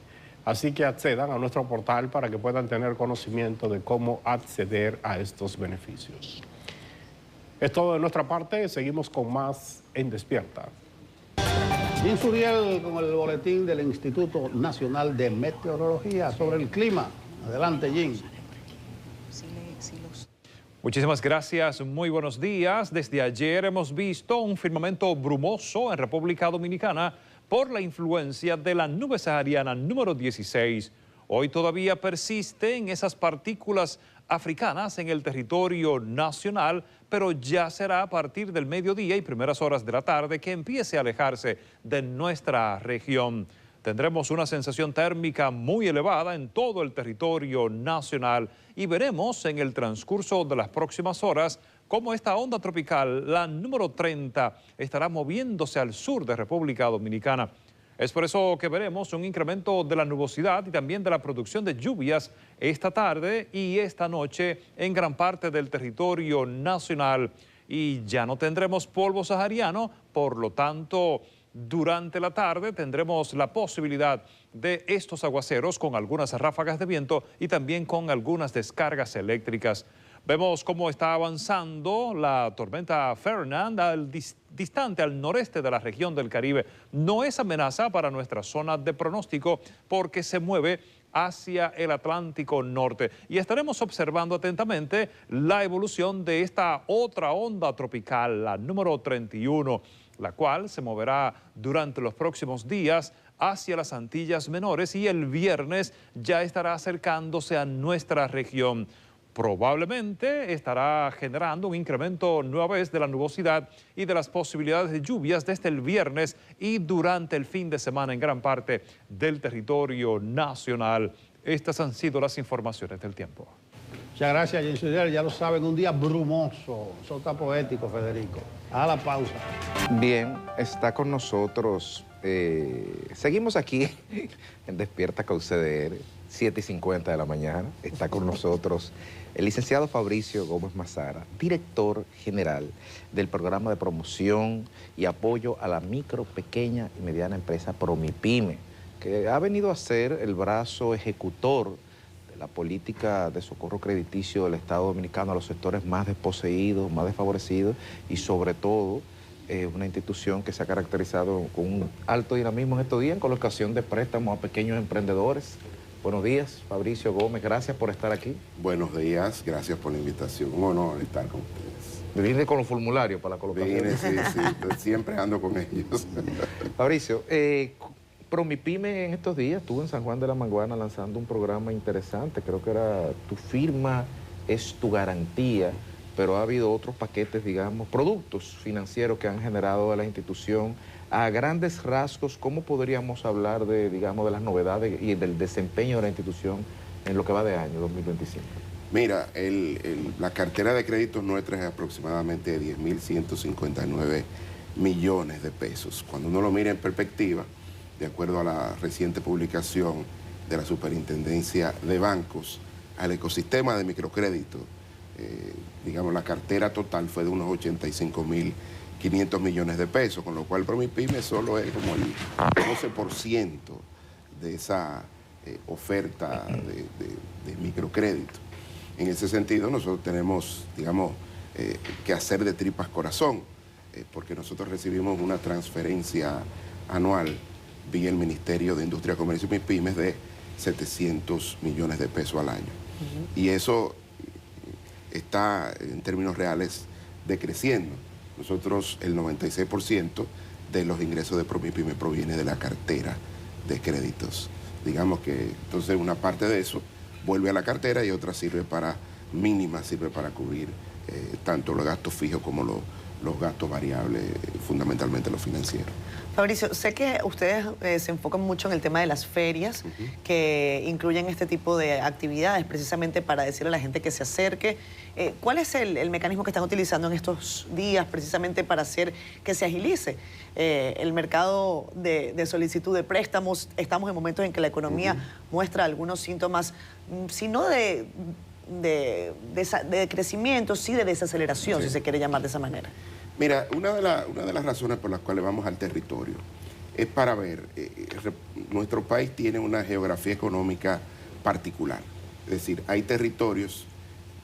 Así que accedan a nuestro portal para que puedan tener conocimiento de cómo acceder a estos beneficios. Es todo de nuestra parte, seguimos con más en Despierta. Jim Suriel con el boletín del Instituto Nacional de Meteorología sobre el clima. Adelante, Jim. Muchísimas gracias, muy buenos días. Desde ayer hemos visto un firmamento brumoso en República Dominicana por la influencia de la nube sahariana número 16. Hoy todavía persisten esas partículas africanas en el territorio nacional, pero ya será a partir del mediodía y primeras horas de la tarde que empiece a alejarse de nuestra región. Tendremos una sensación térmica muy elevada en todo el territorio nacional y veremos en el transcurso de las próximas horas cómo esta onda tropical, la número 30, estará moviéndose al sur de República Dominicana. Es por eso que veremos un incremento de la nubosidad y también de la producción de lluvias esta tarde y esta noche en gran parte del territorio nacional. Y ya no tendremos polvo sahariano, por lo tanto, durante la tarde tendremos la posibilidad de estos aguaceros con algunas ráfagas de viento y también con algunas descargas eléctricas. Vemos cómo está avanzando la tormenta Fernand distante al noreste de la región del Caribe. No es amenaza para nuestra zona de pronóstico porque se mueve hacia el Atlántico Norte. Y estaremos observando atentamente la evolución de esta otra onda tropical, la número 31, la cual se moverá durante los próximos días hacia las Antillas Menores y el viernes ya estará acercándose a nuestra región. Probablemente estará generando un incremento nueva vez de la nubosidad y de las posibilidades de lluvias desde el viernes y durante el fin de semana en gran parte del territorio nacional. Estas han sido las informaciones del tiempo. Muchas gracias, Jim Suriel. Ya lo saben, un día brumoso. Eso está poético, Federico. A la pausa. Bien, está con nosotros. Seguimos aquí en Despierta con CDR, 7:50 de la mañana. Está con nosotros el licenciado Fabricio Gómez Mazara, director general del programa de promoción y apoyo a la micro, pequeña y mediana empresa Promipyme, que ha venido a ser el brazo ejecutor la política de socorro crediticio del Estado Dominicano a los sectores más desposeídos, más desfavorecidos y sobre todo una institución que se ha caracterizado con un alto dinamismo en estos días en colocación de préstamos a pequeños emprendedores. Buenos días, Fabricio Gómez, gracias por estar aquí. Buenos días, gracias por la invitación. Un honor estar con ustedes. Me vine con los formularios para la colocación. Vine, sí, siempre ando con ellos. Fabricio, Promipyme en estos días estuvo en San Juan de la Maguana lanzando un programa interesante, creo que era Tu firma es tu garantía, pero ha habido otros paquetes, digamos, productos financieros que han generado a la institución. A grandes rasgos, ¿cómo podríamos hablar de, digamos, de las novedades y del desempeño de la institución en lo que va de año 2025? Mira, la cartera de créditos nuestra es aproximadamente de 10.159 millones de pesos. Cuando uno lo mira en perspectiva, de acuerdo a la reciente publicación de la Superintendencia de Bancos, al ecosistema de microcrédito, digamos, la cartera total fue de unos 85.500 millones de pesos, con lo cual Promipyme solo es como el 12% de esa oferta de microcrédito. En ese sentido, nosotros tenemos, digamos, que hacer de tripas corazón, porque nosotros recibimos una transferencia anual vía el Ministerio de Industria, Comercio y MIPYMES de 700 millones de pesos al año. Y eso está, en términos reales, decreciendo. Nosotros, el 96% de los ingresos de Promipyme proviene de la cartera de créditos. Digamos que, entonces, una parte de eso vuelve a la cartera y otra sirve para cubrir tanto los gastos fijos como los gastos variables, fundamentalmente los financieros. Fabricio, sé que ustedes se enfocan mucho en el tema de las ferias, que incluyen este tipo de actividades, precisamente para decirle a la gente que se acerque. ¿Cuál es el mecanismo que están utilizando en estos días, precisamente para hacer que se agilice el mercado de solicitud de préstamos? Estamos en momentos en que la economía muestra algunos síntomas, si no de crecimiento, sí de desaceleración, si se quiere llamar de esa manera. Mira, una de las razones por las cuales vamos al territorio es para ver, nuestro país tiene una geografía económica particular. Es decir, hay territorios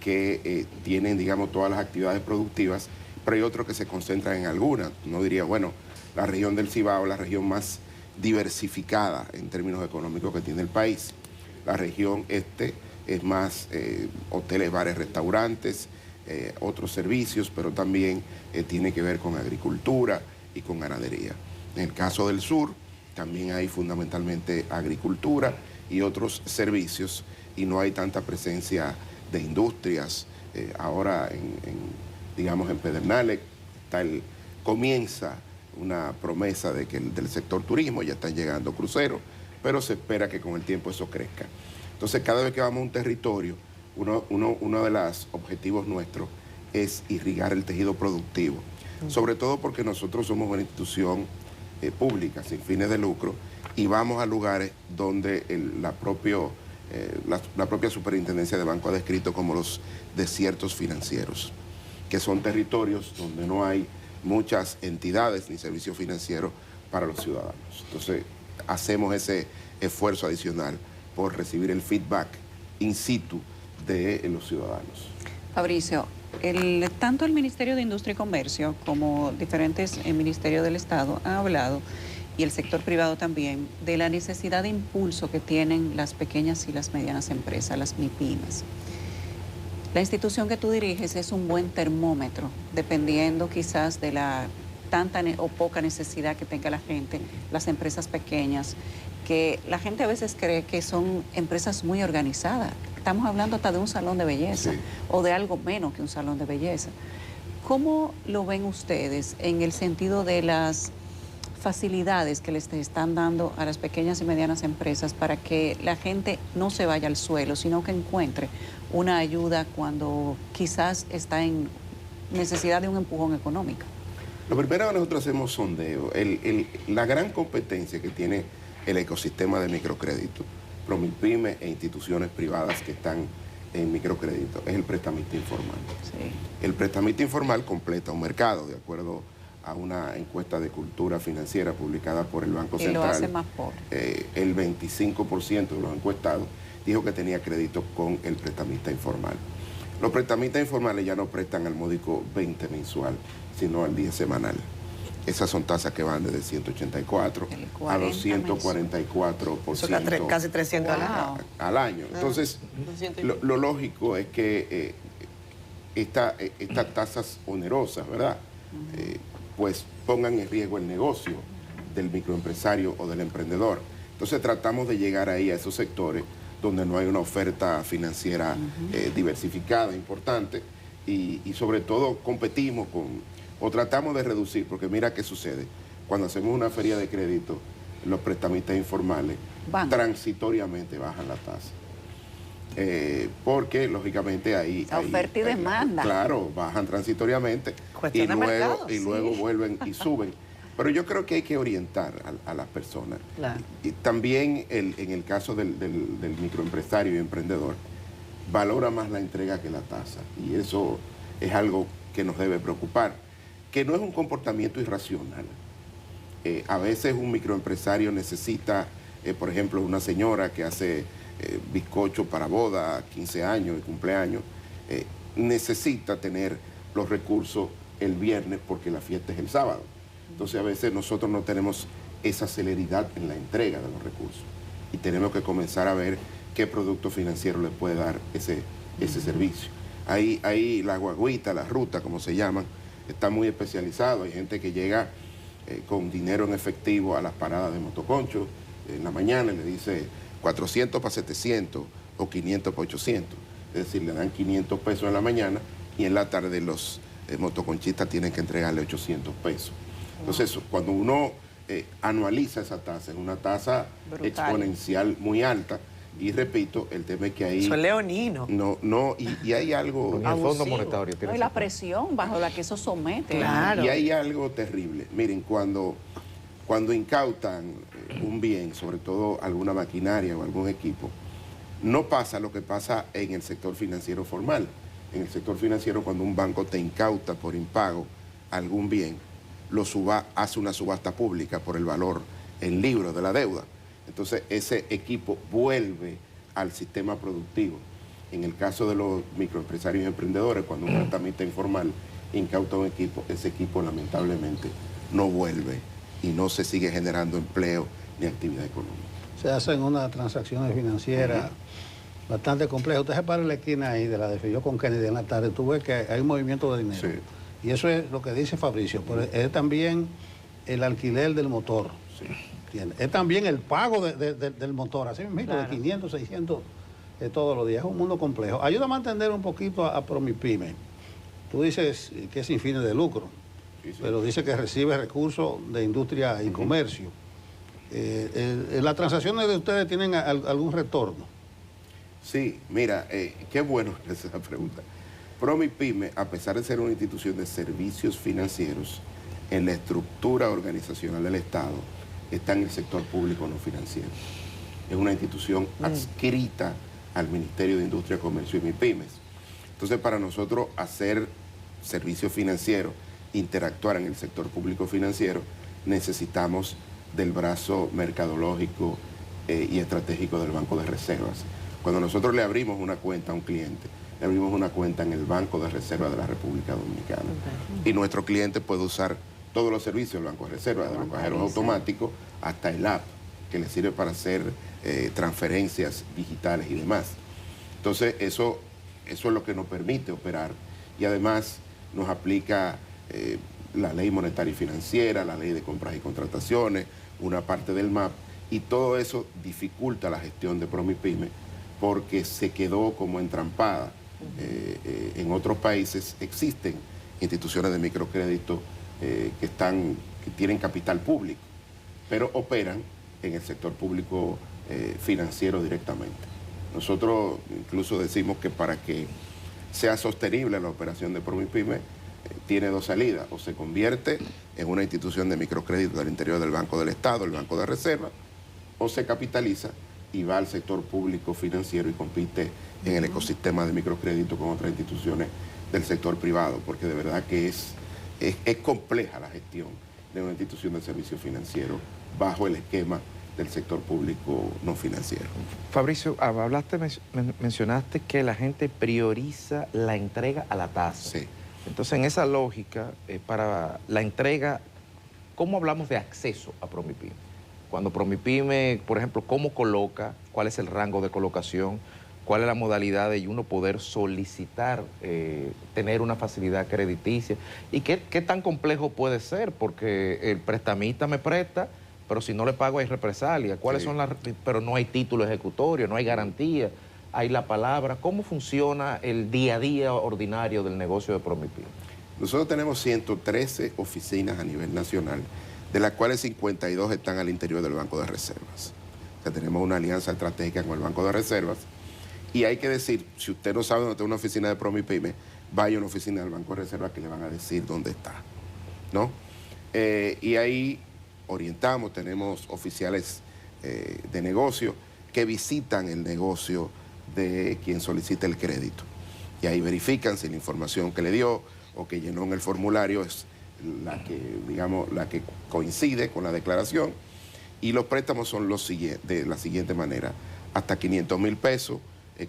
que tienen, digamos, todas las actividades productivas, pero hay otros que se concentran en algunas. No diría, bueno, la región del Cibao es la región más diversificada en términos económicos que tiene el país. La región este es más hoteles, bares, restaurantes, otros servicios, pero también tiene que ver con agricultura y con ganadería. En el caso del sur, también hay fundamentalmente agricultura y otros servicios, y no hay tanta presencia de industrias. Ahora, digamos, en Pedernales comienza una promesa de que del sector turismo ya están llegando cruceros, pero se espera que con el tiempo eso crezca. Entonces, cada vez que vamos a un territorio, uno de los objetivos nuestros es irrigar el tejido productivo, sobre todo porque nosotros somos una institución pública, sin fines de lucro, y vamos a lugares donde la propia Superintendencia de Banco ha descrito como los desiertos financieros, que son territorios donde no hay muchas entidades ni servicios financieros para los ciudadanos. Entonces, hacemos ese esfuerzo adicional por recibir el feedback in situ de los ciudadanos. Fabricio, tanto el Ministerio de Industria y Comercio como diferentes ministerios del Estado han hablado, y el sector privado también, de la necesidad de impulso que tienen las pequeñas y las medianas empresas, las MIPYMES. La institución que tú diriges es un buen termómetro, dependiendo quizás de la tanta o poca necesidad que tenga la gente, las empresas pequeñas, que la gente a veces cree que son empresas muy organizadas. Estamos hablando hasta de un salón de belleza, o de algo menos que un salón de belleza. ¿Cómo lo ven ustedes en el sentido de las facilidades que les están dando a las pequeñas y medianas empresas para que la gente no se vaya al suelo, sino que encuentre una ayuda cuando quizás está en necesidad de un empujón económico? Lo primero que nosotros hacemos sondeo. La gran competencia que tiene el ecosistema de microcrédito, Promipyme e instituciones privadas que están en microcrédito, es el prestamista informal. Sí. El prestamista informal completa un mercado, de acuerdo a una encuesta de cultura financiera publicada por el Banco Central. Y lo hace más pobre. El 25% de los encuestados dijo que tenía crédito con el prestamista informal. Los prestamistas informales ya no prestan al módico 20 mensual, sino al 10 semanal. Esas son tasas que van desde 184 a 244%. Eso casi 300 al año. Entonces, lo lógico es que estas tasas onerosas, ¿verdad? Pues pongan en riesgo el negocio del microempresario o del emprendedor. Entonces tratamos de llegar ahí a esos sectores donde no hay una oferta financiera diversificada, importante, y sobre todo competimos o tratamos de reducir, porque mira qué sucede. Cuando hacemos una feria de crédito, los prestamistas informales transitoriamente bajan la tasa. Porque lógicamente ahí... oferta y demanda. Claro, bajan transitoriamente y luego vuelven y suben. Pero yo creo que hay que orientar a las personas. Claro. Y también en el caso del microempresario y emprendedor, valora más la entrega que la tasa. Y eso es algo que nos debe preocupar, que no es un comportamiento irracional. A veces un microempresario necesita, por ejemplo, una señora que hace bizcocho para boda, 15 años y cumpleaños, necesita tener los recursos el viernes porque la fiesta es el sábado. Entonces a veces nosotros no tenemos esa celeridad en la entrega de los recursos y tenemos que comenzar a ver qué producto financiero le puede dar ese servicio. Ahí la guaguita, la ruta, como se llaman, está muy especializado. Hay gente que llega con dinero en efectivo a las paradas de motoconcho en la mañana y le dice 400 para 700 o 500 para 800. Es decir, le dan 500 pesos en la mañana y en la tarde los motoconchistas tienen que entregarle 800 pesos. Entonces, cuando uno anualiza esa tasa, es una tasa brutal, exponencial muy alta. Y repito, el tema es que ahí... Eso es leonino. Y hay algo... El Fondo Monetario tiene y la presión bajo la que eso somete. Claro. Y hay algo terrible. Miren, cuando incautan un bien, sobre todo alguna maquinaria o algún equipo, no pasa lo que pasa en el sector financiero formal. En el sector financiero, cuando un banco te incauta por impago algún bien, hace una subasta pública por el valor en libros de la deuda. Entonces ese equipo vuelve al sistema productivo. En el caso de los microempresarios y emprendedores, cuando un prestamista informal incauta un equipo, ese equipo lamentablemente no vuelve y no se sigue generando empleo ni actividad económica. Se hacen unas transacciones financieras bastante complejas. Usted se para en la esquina ahí de la de yo con Kennedy en la tarde, tú ves que hay un movimiento de dinero. Sí. Y eso es lo que dice Fabricio, pero es también el alquiler del motor. Sí. Es también el pago del motor, así mismo, claro, de 500, 600 todos los días. Es un mundo complejo. Ayúdame a entender un poquito a Promipyme. Tú dices que es sin fines de lucro, pero dice que recibe recursos de industria y comercio. ¿Las transacciones de ustedes tienen algún retorno? Sí, mira, qué bueno esa pregunta. Promipyme, a pesar de ser una institución de servicios financieros, en la estructura organizacional del Estado, está en el sector público no financiero. Es una institución adscrita al Ministerio de Industria, Comercio y MIPYMES. Entonces, para nosotros hacer servicios financieros, interactuar en el sector público financiero, necesitamos del brazo mercadológico y estratégico del Banco de Reservas. Cuando nosotros le abrimos una cuenta a un cliente, le abrimos una cuenta en el Banco de Reservas de la República Dominicana. Y nuestro cliente puede usar todos los servicios del Banco de Reservas, de los cajeros automáticos, hasta el app, que le sirve para hacer transferencias digitales y demás. Entonces, eso es lo que nos permite operar. Y además nos aplica la ley monetaria y financiera, la ley de compras y contrataciones, una parte del MAP, y todo eso dificulta la gestión de Promipyme porque se quedó como entrampada. En otros países existen instituciones de microcrédito que tienen capital público, pero operan en el sector público financiero directamente. Nosotros incluso decimos que para que sea sostenible la operación de Promipyme, tiene dos salidas: o se convierte en una institución de microcrédito del interior del Banco del Estado, el Banco de Reserva, o se capitaliza y va al sector público financiero y compite en el ecosistema de microcrédito con otras instituciones del sector privado, porque de verdad que es compleja la gestión de una institución de servicio financiero bajo el esquema del sector público no financiero. Fabricio, mencionaste que la gente prioriza la entrega a la tasa. Sí. Entonces, en esa lógica, para la entrega, ¿cómo hablamos de acceso a Promipyme? Cuando Promipyme, por ejemplo, ¿cómo coloca? ¿Cuál es el rango de colocación? ¿Cuál es la modalidad de uno poder solicitar tener una facilidad crediticia? ¿Y qué tan complejo puede ser? Porque el prestamista me presta, pero si no le pago hay represalia. ¿Cuáles son las? Pero no hay título ejecutorio, no hay garantía, hay la palabra. ¿Cómo funciona el día a día ordinario del negocio de Promipyme? Nosotros tenemos 113 oficinas a nivel nacional, de las cuales 52 están al interior del Banco de Reservas. O sea, tenemos una alianza estratégica con el Banco de Reservas. Y hay que decir, si usted no sabe dónde está una oficina de Promipyme, vaya a una oficina del Banco de Reservas que le van a decir dónde está, ¿no? Y ahí orientamos, tenemos oficiales de negocio que visitan el negocio de quien solicita el crédito. Y ahí verifican si la información que le dio o que llenó en el formulario es la que, digamos, la que coincide con la declaración. Y los préstamos son de la siguiente manera: hasta 500,000 pesos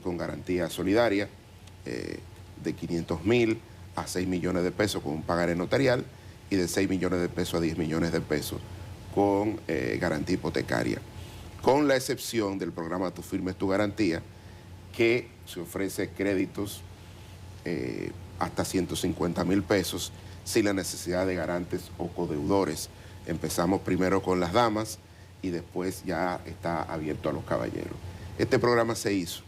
con garantía solidaria, de 500,000 a 6 millones de pesos con un pagaré notarial, y de 6 millones de pesos a 10 millones de pesos con garantía hipotecaria, con la excepción del programa Tu Firma es tu Garantía, que se ofrece créditos hasta 150,000 pesos sin la necesidad de garantes o codeudores. Empezamos primero con las damas y después ya está abierto a los caballeros. Este programa se hizo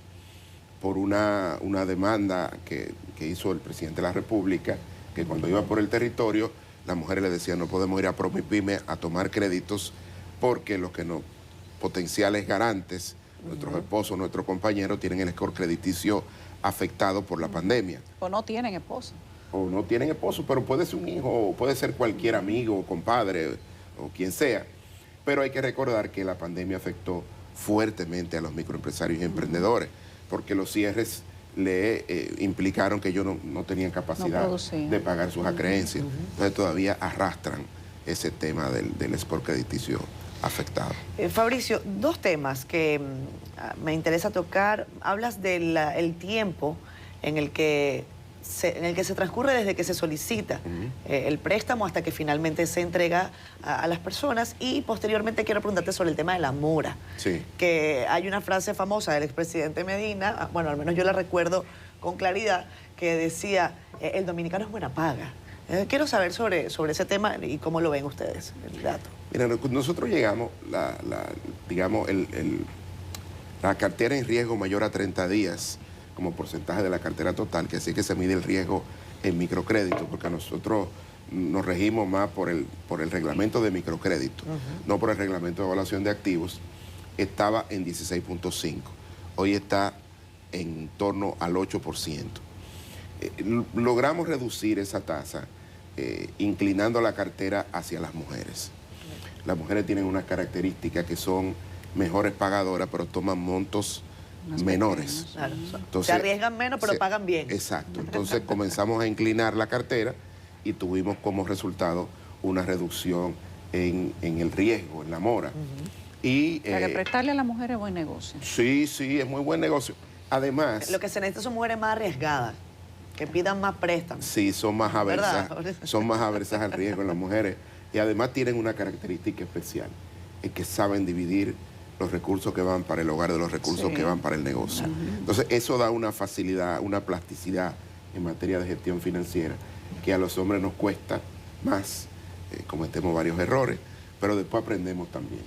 por una demanda que hizo el presidente de la República, que cuando iba por el territorio, las mujeres le decían: no podemos ir a Promipyme a tomar créditos porque los que no, potenciales garantes, nuestros esposos, nuestros compañeros, tienen el score crediticio afectado por la pandemia. O no tienen esposo. O no tienen esposo, pero puede ser un hijo, o puede ser cualquier amigo, compadre, o quien sea. Pero hay que recordar que la pandemia afectó fuertemente a los microempresarios y emprendedores, porque los cierres le implicaron que ellos no tenían capacidad de pagar sus acreencias. Entonces todavía arrastran ese tema del score crediticio afectado. Fabricio, dos temas que me interesa tocar. Hablas del tiempo en el que se transcurre desde que se solicita el préstamo hasta que finalmente se entrega a las personas, y posteriormente quiero preguntarte sobre el tema de la mora. Sí. Que hay una frase famosa del expresidente Medina, bueno, al menos yo la recuerdo con claridad, que decía: el dominicano es buena paga. Quiero saber sobre ese tema y cómo lo ven ustedes, el dato. Mira, nosotros llegamos, digamos, la cartera en riesgo mayor a 30 días como porcentaje de la cartera total, que así que se mide el riesgo en microcrédito, porque nosotros nos regimos más por el reglamento de microcrédito, no por el reglamento de evaluación de activos. Estaba en 16.5, hoy está en torno al 8%. Logramos reducir esa tasa inclinando la cartera hacia las mujeres. Las mujeres tienen unas características que son mejores pagadoras, pero toman montos menores. Claro. Entonces, se arriesgan menos, pero pagan bien. Exacto. Entonces comenzamos a inclinar la cartera y tuvimos como resultado una reducción en el riesgo, en la mora. Y, o sea, que prestarle a la mujer es buen negocio. Sí, es muy buen negocio. Además... Lo que se necesita son mujeres más arriesgadas, que pidan más préstamos. Sí, son más aversas, ¿verdad? son más aversas al riesgo en las mujeres. Y además tienen una característica especial, es que saben dividir los recursos que van para el hogar de los recursos que van para el negocio. Entonces, eso da una facilidad, una plasticidad en materia de gestión financiera que a los hombres nos cuesta más, cometemos varios errores, pero después aprendemos también.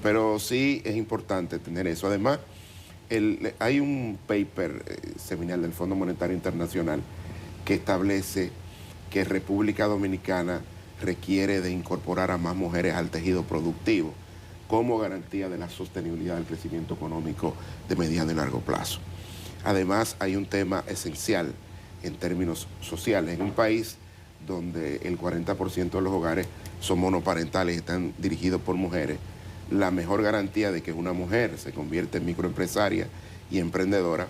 Pero sí es importante tener eso. Además, hay un paper seminal del Fondo Monetario Internacional que establece que República Dominicana requiere de incorporar a más mujeres al tejido productivo como garantía de la sostenibilidad del crecimiento económico de mediano y largo plazo. Además, hay un tema esencial en términos sociales. En un país donde el 40% de los hogares son monoparentales y están dirigidos por mujeres, la mejor garantía de que una mujer se convierta en microempresaria y emprendedora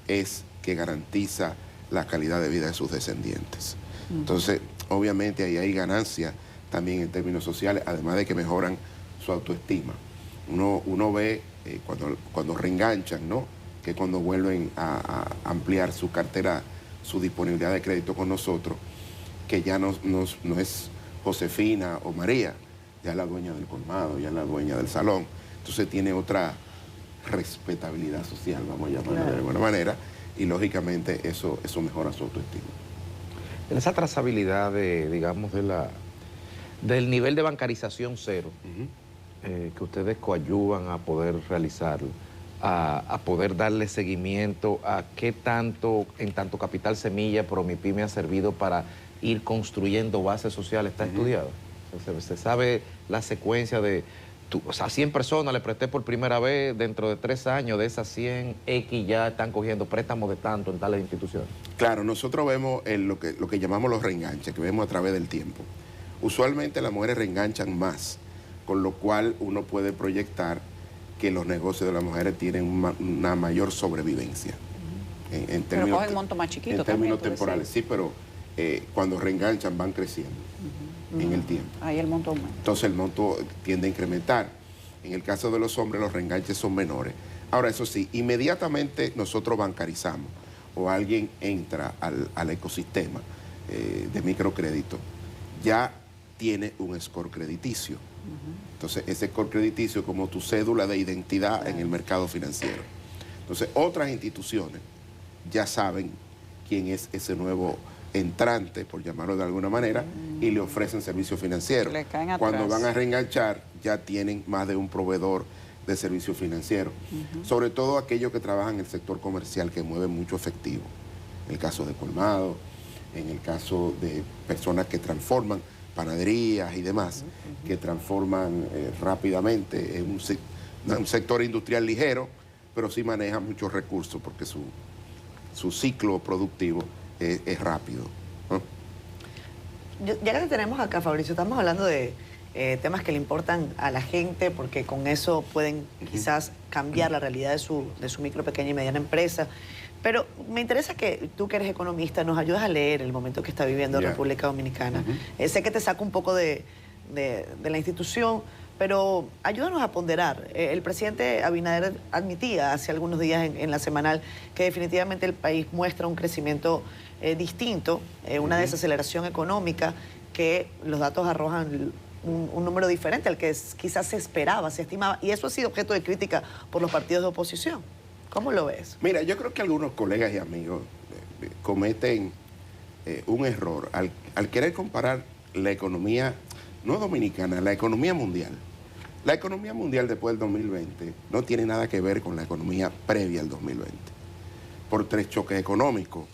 es que garantiza la calidad de vida de sus descendientes. Entonces, obviamente ahí hay ganancias también en términos sociales, además de que mejoran su autoestima. Uno ve cuando reenganchan, ¿no? Que cuando vuelven a ampliar su cartera, su disponibilidad de crédito con nosotros, que ya no es Josefina o María, ya es la dueña del colmado, ya es la dueña del salón. Entonces tiene otra respetabilidad social, vamos a llamarlo de alguna manera, y lógicamente eso mejora su autoestima. En esa trazabilidad del nivel de bancarización cero, que ustedes coadyuvan a poder realizarlo, a poder darle seguimiento a qué tanto, en tanto Capital Semilla, Promipyme ha servido para ir construyendo bases sociales, ¿está estudiado? Se sabe la secuencia de, a 100 personas le presté por primera vez, dentro de 3 años, de esas 100, X ya están cogiendo préstamos de tanto en tales instituciones. Claro, nosotros vemos lo que llamamos los reenganches, que vemos a través del tiempo. Usualmente las mujeres reenganchan más, con lo cual uno puede proyectar que los negocios de las mujeres tienen una mayor sobrevivencia. En pero términos, cogen monto más chiquito. en términos temporales, sí, pero cuando reenganchan van creciendo en el tiempo. Ahí el monto aumenta. Entonces el monto tiende a incrementar. En el caso de los hombres, los reenganches son menores. Ahora, eso sí, inmediatamente nosotros bancarizamos o alguien entra al ecosistema de microcrédito, ya tiene un score crediticio. Entonces, ese score crediticio es como tu cédula de identidad en el mercado financiero. Entonces, otras instituciones ya saben quién es ese nuevo entrante, por llamarlo de alguna manera, y le ofrecen servicios financieros. Le caen atrás. Cuando van a reenganchar, ya tienen más de un proveedor de servicios financieros. Sobre todo aquellos que trabajan en el sector comercial, que mueven mucho efectivo. En el caso de colmado, en el caso de personas que transforman panaderías y demás, que transforman rápidamente en un sector industrial ligero, pero sí maneja muchos recursos porque su ciclo productivo es rápido, ¿no? Ya que te tenemos acá, Fabricio, estamos hablando de temas que le importan a la gente, porque con eso pueden quizás cambiar la realidad de su micro, pequeña y mediana empresa. Pero me interesa que tú, que eres economista, nos ayudes a leer el momento que está viviendo República Dominicana. Sé que te saco un poco de la institución, pero ayúdanos a ponderar. El presidente Abinader admitía hace algunos días en la semanal que definitivamente el país muestra un crecimiento distinto, una desaceleración económica, que los datos arrojan un número diferente al que quizás se esperaba, se estimaba, y eso ha sido objeto de crítica por los partidos de oposición. ¿Cómo lo ves? Mira, yo creo que algunos colegas y amigos cometen un error al querer comparar la economía, no dominicana, la economía mundial. La economía mundial después del 2020 no tiene nada que ver con la economía previa al 2020, por 3 choques económicos.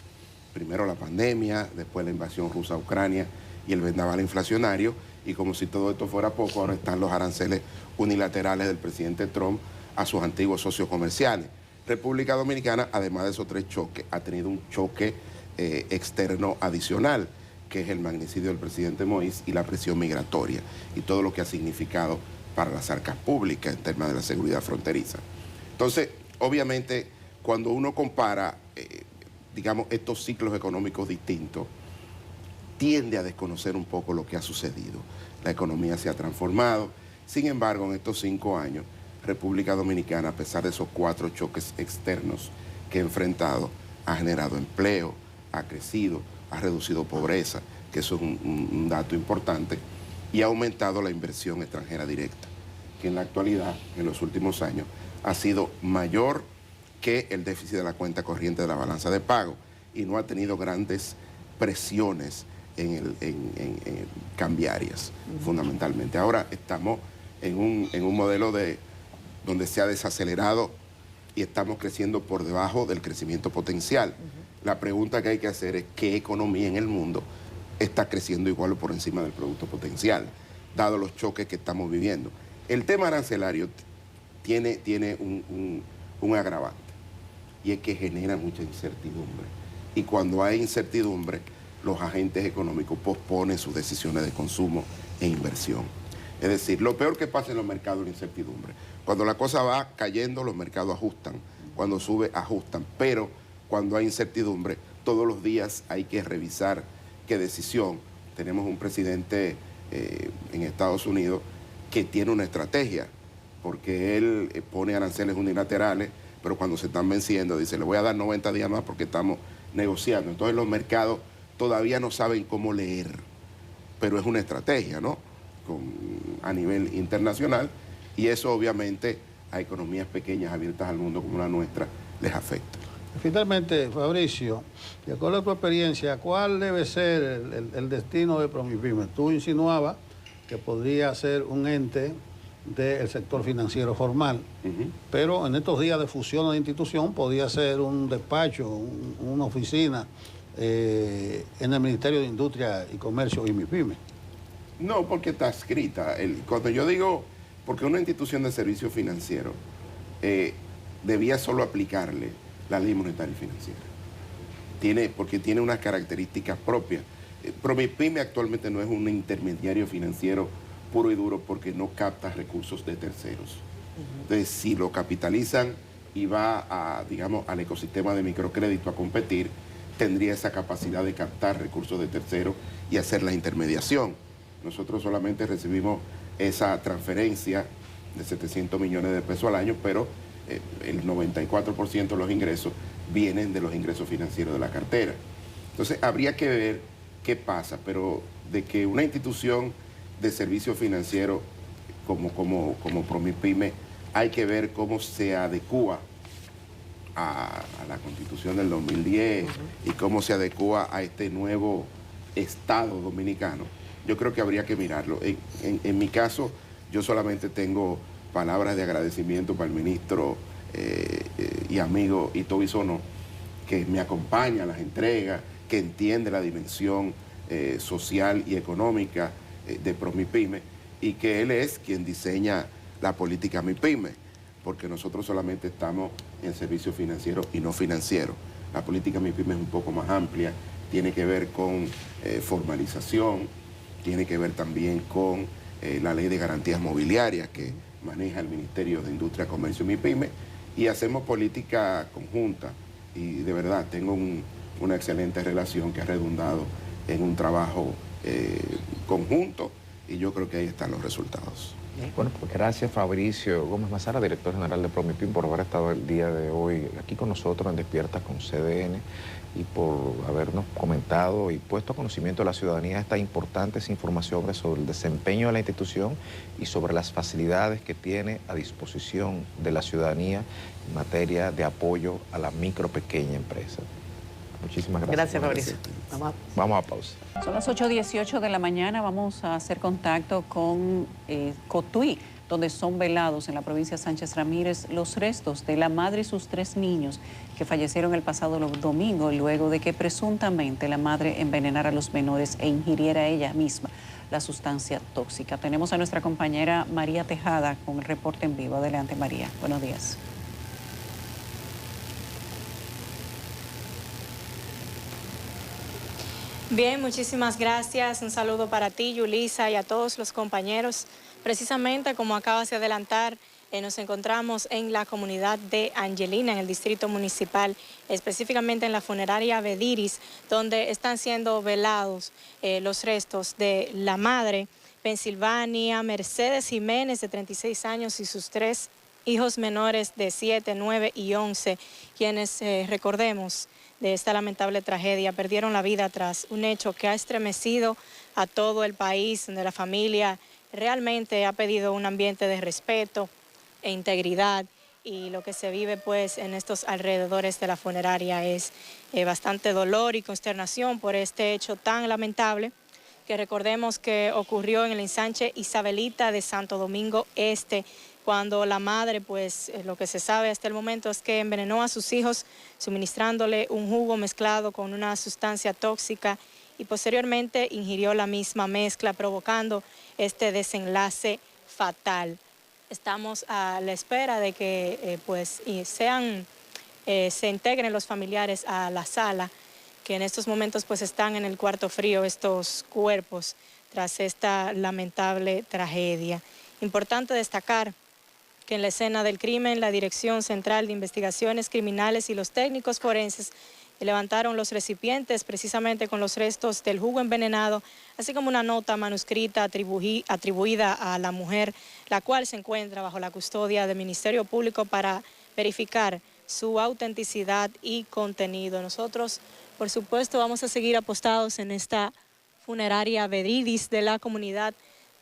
Primero la pandemia, después la invasión rusa a Ucrania y el vendaval inflacionario, y como si todo esto fuera poco, ahora están los aranceles unilaterales del presidente Trump a sus antiguos socios comerciales. República Dominicana, además de esos 3 choques, ha tenido un choque externo adicional, que es el magnicidio del presidente Moïse y la presión migratoria, y todo lo que ha significado para las arcas públicas en términos de la seguridad fronteriza. Entonces, obviamente, cuando uno compara, digamos, estos ciclos económicos distintos, tiende a desconocer un poco lo que ha sucedido. La economía se ha transformado. Sin embargo, en estos 5 años, República Dominicana, a pesar de esos 4 choques externos que ha enfrentado, ha generado empleo, ha crecido, ha reducido pobreza, que eso es un dato importante, y ha aumentado la inversión extranjera directa, que en la actualidad, en los últimos años, ha sido mayor que el déficit de la cuenta corriente de la balanza de pago, y no ha tenido grandes presiones en cambiarias, fundamentalmente. Ahora estamos en un modelo donde se ha desacelerado y estamos creciendo por debajo del crecimiento potencial. La pregunta que hay que hacer es qué economía en el mundo está creciendo igual o por encima del producto potencial, dado los choques que estamos viviendo. El tema arancelario tiene un agravante, y es que genera mucha incertidumbre. Y cuando hay incertidumbre, los agentes económicos posponen sus decisiones de consumo e inversión. Es decir, lo peor que pasa en los mercados es la incertidumbre. Cuando la cosa va cayendo, los mercados ajustan. Cuando sube, ajustan. Pero cuando hay incertidumbre, todos los días hay que revisar qué decisión. Tenemos un presidente en Estados Unidos que tiene una estrategia porque él pone aranceles unilaterales, pero cuando se están venciendo dice, le voy a dar 90 días más porque estamos negociando. Entonces los mercados todavía no saben cómo leer, pero es una estrategia, ¿no? A nivel internacional, y eso obviamente a economías pequeñas abiertas al mundo como la nuestra les afecta. Finalmente, Fabricio, de acuerdo a tu experiencia, ¿cuál debe ser el destino de Promipyme? Tú insinuabas que podría ser un ente del sector financiero formal, pero en estos días de fusión de institución podría ser un despacho, una oficina en el Ministerio de Industria y Comercio y MIPYME. No, porque está escrita. Cuando yo digo, porque una institución de servicio financiero debía solo aplicarle la ley monetaria y financiera. Porque tiene unas características propias. Promipyme actualmente no es un intermediario financiero puro y duro porque no capta recursos de terceros. Entonces, si lo capitalizan y va digamos, al ecosistema de microcrédito a competir, tendría esa capacidad de captar recursos de terceros y hacer la intermediación. Nosotros solamente recibimos esa transferencia de 700 millones de pesos al año, pero el 94% de los ingresos vienen de los ingresos financieros de la cartera. Entonces, habría que ver qué pasa, pero de que una institución de servicio financiero como Promipyme, hay que ver cómo se adecúa a la Constitución del 2010 y cómo se adecúa a este nuevo Estado dominicano. Yo creo que habría que mirarlo. En mi caso, yo solamente tengo palabras de agradecimiento para el ministro y amigo Ito Bisonó, que me acompaña a las entregas, que entiende la dimensión social y económica de Promipyme, y que él es quien diseña la política MIPYME, porque nosotros solamente estamos en servicios financieros y no financieros. La política MIPYME es un poco más amplia, tiene que ver con formalización, tiene que ver también con la ley de garantías mobiliarias que maneja el Ministerio de Industria, Comercio y MIPYME, y hacemos política conjunta, y de verdad tengo una excelente relación que ha redundado en un trabajo conjunto, y yo creo que ahí están los resultados. Bueno, pues gracias Fabricio Gómez Mazara, director general de Promipyme, por haber estado el día de hoy aquí con nosotros en Despierta con CDN y por habernos comentado y puesto a conocimiento de la ciudadanía estas importantes informaciones sobre el desempeño de la institución y sobre las facilidades que tiene a disposición de la ciudadanía en materia de apoyo a la micro pequeña empresa. Muchísimas gracias. Gracias, Fabricio. Vamos a pausa. Son las 8:18 de la mañana. Vamos a hacer contacto con Cotuí, donde son velados en la provincia de Sánchez Ramírez los restos de la madre y sus 3 niños que fallecieron el pasado domingo luego de que presuntamente la madre envenenara a los menores e ingiriera ella misma la sustancia tóxica. Tenemos a nuestra compañera María Tejada con el reporte en vivo. Adelante, María. Buenos días. Bien, muchísimas gracias. Un saludo para ti, Yulisa, y a todos los compañeros. Precisamente, como acabas de adelantar, nos encontramos en la comunidad de Angelina, en el distrito municipal, específicamente en la funeraria Bediris, donde están siendo velados los restos de la madre, Pensilvania Mercedes Jiménez, de 36 años, y sus 3 hijos menores de 7, 9 y 11, quienes, recordemos, de esta lamentable tragedia, perdieron la vida tras un hecho que ha estremecido a todo el país, donde la familia realmente ha pedido un ambiente de respeto e integridad, y lo que se vive pues en estos alrededores de la funeraria es bastante dolor y consternación por este hecho tan lamentable, que recordemos que ocurrió en el ensanche Isabelita de Santo Domingo Este, cuando la madre, pues lo que se sabe hasta el momento es que envenenó a sus hijos suministrándole un jugo mezclado con una sustancia tóxica y posteriormente ingirió la misma mezcla, provocando este desenlace fatal. Estamos a la espera de que se integren los familiares a la sala, que en estos momentos pues están en el cuarto frío estos cuerpos tras esta lamentable tragedia. Importante destacar que en la escena del crimen, la Dirección Central de Investigaciones Criminales y los técnicos forenses levantaron los recipientes precisamente con los restos del jugo envenenado, así como una nota manuscrita atribuida a la mujer, la cual se encuentra bajo la custodia del Ministerio Público para verificar su autenticidad y contenido. Nosotros, por supuesto, vamos a seguir apostados en esta funeraria Bedridis de la comunidad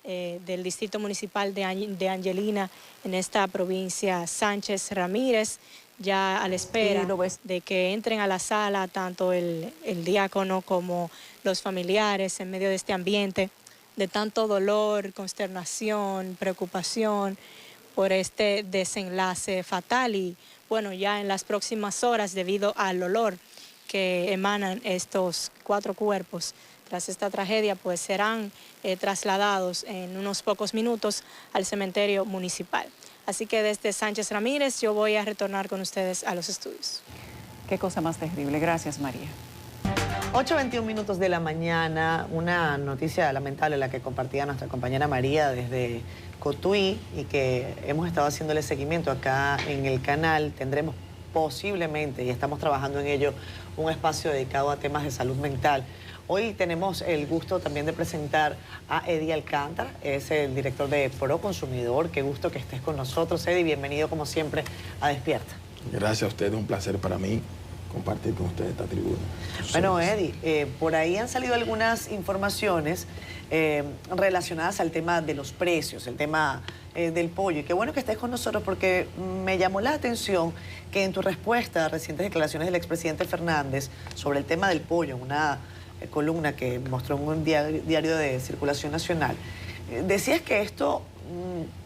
del Distrito Municipal de Angelina, en esta provincia Sánchez Ramírez, ya a la espera de que entren a la sala tanto el diácono como los familiares en medio de este ambiente de tanto dolor, consternación, preocupación por este desenlace fatal. Y bueno, ya en las próximas horas, debido al olor que emanan estos 4 cuerpos tras esta tragedia, pues serán trasladados en unos pocos minutos al cementerio municipal. Así que desde Sánchez Ramírez yo voy a retornar con ustedes a los estudios. Qué cosa más terrible. Gracias, María. 8:21 minutos de la mañana, una noticia lamentable la que compartía nuestra compañera María desde Cotuí y que hemos estado haciéndole seguimiento acá en el canal. Tendremos posiblemente, y estamos trabajando en ello, un espacio dedicado a temas de salud mental. Hoy tenemos el gusto también de presentar a Eddie Alcántara, es el director de Proconsumidor. Qué gusto que estés con nosotros, Eddie. Bienvenido, como siempre, a Despierta. Gracias a ustedes, un placer para mí compartir con ustedes esta tribuna. Bueno, Eddie, por ahí han salido algunas informaciones relacionadas al tema de los precios, el tema del pollo. Y qué bueno que estés con nosotros porque me llamó la atención que en tu respuesta a recientes declaraciones del expresidente Fernández sobre el tema del pollo, una columna que mostró en un diario de circulación nacional, decías que esto,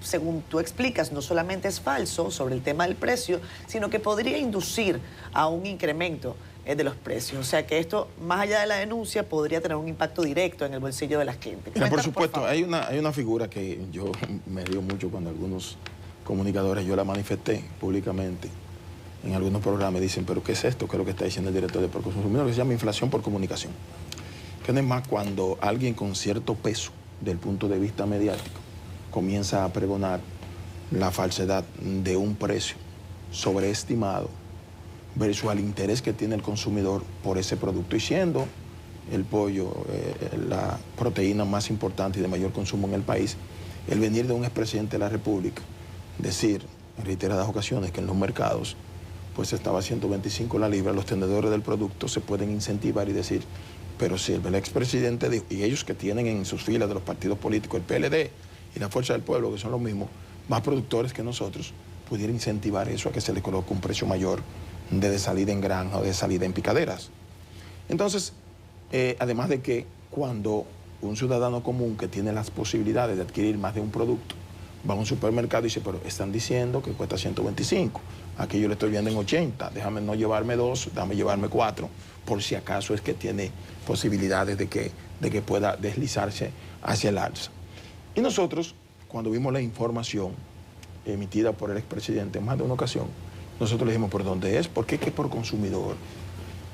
según tú explicas, no solamente es falso sobre el tema del precio, sino que podría inducir a un incremento de los precios. O sea que esto, más allá de la denuncia, podría tener un impacto directo en el bolsillo de la gente. Mira, por supuesto, hay una figura que yo me río mucho cuando algunos comunicadores, yo la manifesté públicamente en algunos programas, dicen, pero ¿qué es esto? ¿Qué es lo que está diciendo el director de Proconsumidor? Que se llama inflación por comunicación. Que no es más cuando alguien con cierto peso del punto de vista mediático comienza a pregonar la falsedad de un precio sobreestimado versus al interés que tiene el consumidor por ese producto. Y siendo el pollo la proteína más importante y de mayor consumo en el país, el venir de un expresidente de la República, decir en reiteradas ocasiones que en los mercados pues estaba a 125 la libra, los tenedores del producto se pueden incentivar y decir, pero si el expresidente dijo, y ellos que tienen en sus filas de los partidos políticos el PLD y la Fuerza del Pueblo, que son los mismos, más productores que nosotros, pudiera incentivar eso a que se le coloque un precio mayor de salida en granja o de salida en picaderas. Entonces, además de que cuando un ciudadano común que tiene las posibilidades de adquirir más de un producto va a un supermercado y dice, pero están diciendo que cuesta 125, aquí yo le estoy viendo en 80, déjame no llevarme 2, déjame llevarme 4, por si acaso es que tiene posibilidades de que pueda deslizarse hacia el alza. Y nosotros, cuando vimos la información emitida por el expresidente en más de una ocasión, nosotros le dijimos, ¿por dónde es? ¿Por qué que Proconsumidor,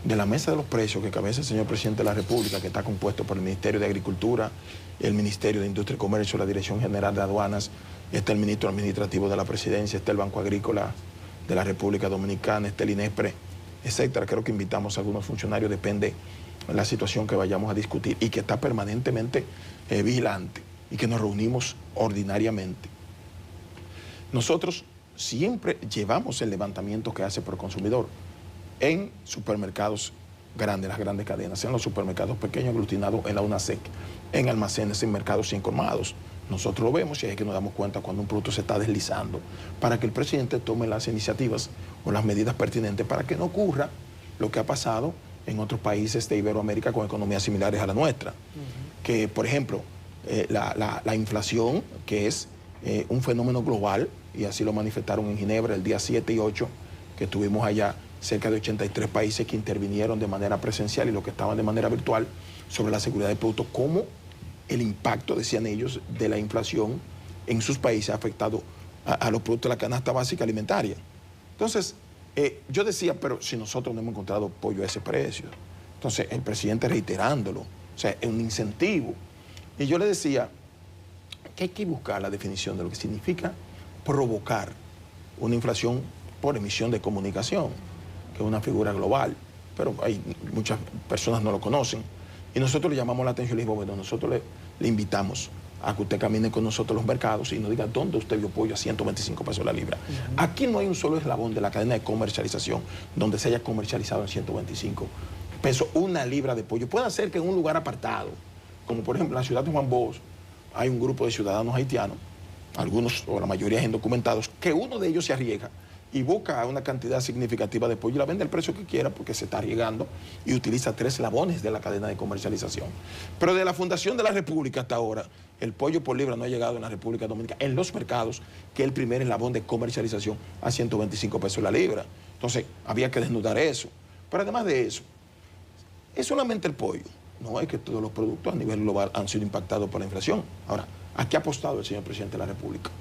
de la mesa de los precios que cabeza el señor presidente de la República, que está compuesto por el Ministerio de Agricultura, el Ministerio de Industria y Comercio, la Dirección General de Aduanas, está el ministro administrativo de la Presidencia, está el Banco Agrícola de la República Dominicana, está el INESPRE, etcétera? Creo que invitamos a algunos funcionarios, depende de la situación que vayamos a discutir, y que está permanentemente vigilante y que nos reunimos ordinariamente. Nosotros siempre llevamos el levantamiento que hace Proconsumidor en supermercados grandes, las grandes cadenas, en los supermercados pequeños aglutinados en la UNASEC, en almacenes, en mercados sin colmados. Nosotros lo vemos y es que nos damos cuenta cuando un producto se está deslizando, para que el presidente tome las iniciativas o las medidas pertinentes para que no ocurra lo que ha pasado en otros países de Iberoamérica con economías similares a la nuestra. Que, por ejemplo, la inflación, que es un fenómeno global, y así lo manifestaron en Ginebra el día 7 y 8, que estuvimos allá, cerca de 83 países que intervinieron de manera presencial y los que estaban de manera virtual sobre la seguridad del producto, cómo el impacto, decían ellos, de la inflación en sus países ha afectado a los productos de la canasta básica alimentaria. Entonces, yo decía, pero si nosotros no hemos encontrado pollo a ese precio. Entonces, el presidente reiterándolo, o sea, es un incentivo. Y yo le decía que hay que buscar la definición de lo que significa provocar una inflación por emisión de comunicación, que es una figura global. pero hay muchas personas no lo conocen. Y nosotros le llamamos la atención y le dijimos, bueno, nosotros le invitamos a que usted camine con nosotros los mercados y nos diga dónde usted vio pollo a 125 pesos la libra. Aquí no hay un solo eslabón de la cadena de comercialización donde se haya comercializado en 125 pesos una libra de pollo. Puede ser que en un lugar apartado, como por ejemplo en la ciudad de Juan Bosch, hay un grupo de ciudadanos haitianos, algunos o la mayoría indocumentados, que uno de ellos se arriesga y busca una cantidad significativa de pollo y la vende al precio que quiera porque se está arriesgando y utiliza 3 eslabones de la cadena de comercialización. Pero de la fundación de la República hasta ahora, el pollo por libra no ha llegado en la República Dominicana, en los mercados, que es el primer eslabón de comercialización a 125 pesos la libra. Entonces, había que desnudar eso. Pero además de eso, es solamente el pollo. No es que todos los productos a nivel global han sido impactados por la inflación. Ahora, ¿a qué ha apostado el señor presidente de la República?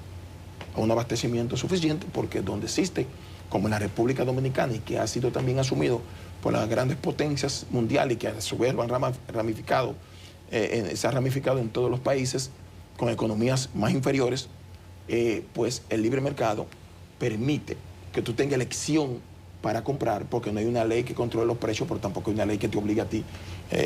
A un abastecimiento suficiente, porque donde existe, como en la República Dominicana, y que ha sido también asumido por las grandes potencias mundiales y que a su vez lo han ramificado, se ha ramificado en todos los países con economías más inferiores, pues el libre mercado permite que tú tengas elección para comprar, porque no hay una ley que controle los precios, pero tampoco hay una ley que te obligue a ti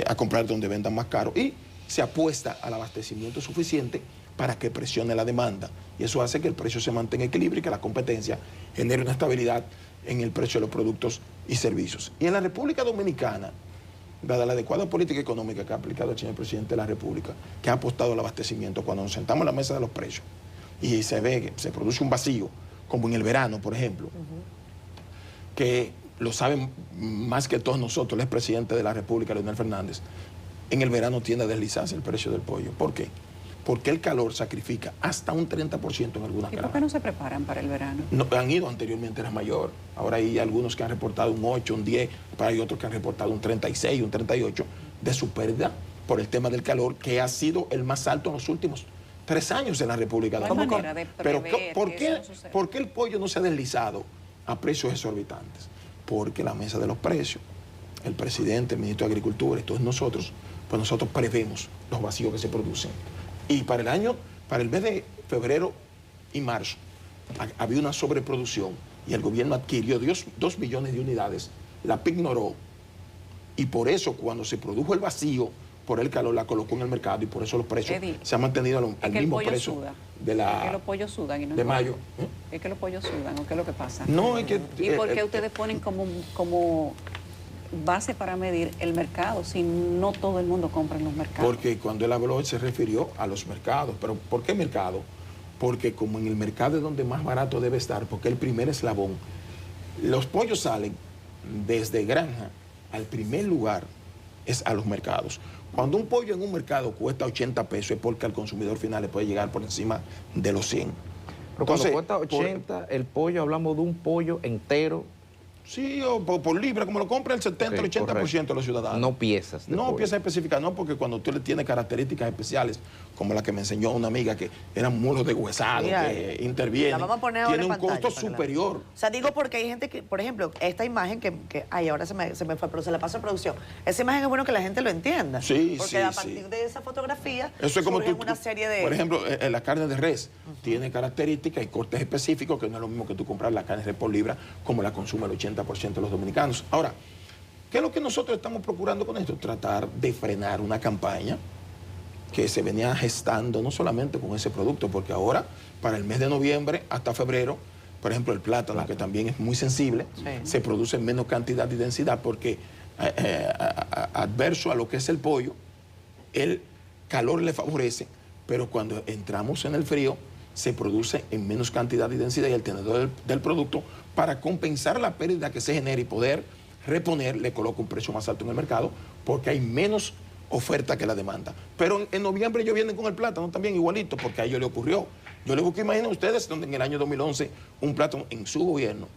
a comprar donde vendan más caro. Y se apuesta al abastecimiento suficiente para que presione la demanda. Y eso hace que el precio se mantenga en equilibrio y que la competencia genere una estabilidad en el precio de los productos y servicios. Y en la República Dominicana, dada la adecuada política económica que ha aplicado el señor presidente de la República, que ha apostado al abastecimiento, cuando nos sentamos en la mesa de los precios y se ve que se produce un vacío, como en el verano, por ejemplo, que lo saben más que todos nosotros, el expresidente de la República, Leonel Fernández, en el verano tiende a deslizarse el precio del pollo. ¿Por qué? Porque el calor sacrifica hasta un 30% en algunas ¿Y granjas. por qué no se preparan para el verano? No, han ido anteriormente, era mayor. Ahora hay algunos que han reportado un 8, un 10, pero hay otros que han reportado un 36, un 38 de su pérdida por el tema del calor, que ha sido el más alto en los últimos 3 años en la República Dominicana. Pero ¿por qué el pollo no se ha deslizado a precios exorbitantes? Porque la mesa de los precios, el presidente, el ministro de Agricultura y todos nosotros, pues nosotros prevemos los vacíos que se producen. Y para el mes de febrero y marzo, había una sobreproducción y el gobierno adquirió 2 millones de unidades, la ignoró, y por eso cuando se produjo el vacío, por el calor la colocó en el mercado y por eso los precios se han mantenido al mismo precio de la... Es que los pollos sudan y no de mayo. Es que los pollos sudan, ¿o qué es lo que pasa? No, es que... ¿Y por qué ustedes ponen como base para medir el mercado si no todo el mundo compra en los mercados? Porque cuando él habló, él se refirió a los mercados. ¿Pero por qué mercado? Porque como en el mercado es donde más barato debe estar, porque el primer eslabón, los pollos salen desde granja al primer lugar, es a los mercados. Cuando un pollo en un mercado cuesta 80 pesos es porque al consumidor final le puede llegar por encima de los 100. Pero cuando cuesta 80, el pollo, hablamos de un pollo entero. Sí, o por libra, como lo compra el 70 o el 80% de los ciudadanos. No piezas. No piezas específicas, no, porque cuando tú le tienes características especiales, como la que me enseñó una amiga, que eran muros deshuesados, que intervienen, tiene un costo superior. O sea, digo porque hay gente que, por ejemplo, esta imagen que ay, ahora se me fue, pero se la paso a producción. Esa imagen es bueno que la gente lo entienda. Sí, porque a partir de esa fotografía, eso es como una serie de... Por ejemplo, la carne de res tiene características y cortes específicos, que no es lo mismo que tú comprar la carne de res por libra, como la consume el 80% de los dominicanos. Ahora, ¿qué es lo que nosotros estamos procurando con esto? Tratar de frenar una campaña que se venía gestando no solamente con ese producto, porque ahora, para el mes de noviembre hasta febrero, por ejemplo, el plátano, que también es muy sensible, se produce en menos cantidad y densidad, porque adverso a lo que es el pollo, el calor le favorece, pero cuando entramos en el frío, se produce en menos cantidad y densidad y el tenedor del producto, para compensar la pérdida que se genera y poder reponer, le coloca un precio más alto en el mercado, porque hay menos oferta que la demanda. Pero en noviembre ellos vienen con el plátano también igualito, porque a ellos le ocurrió. Yo les busco, imaginen ustedes, donde en el año 2011 un plátano en su gobierno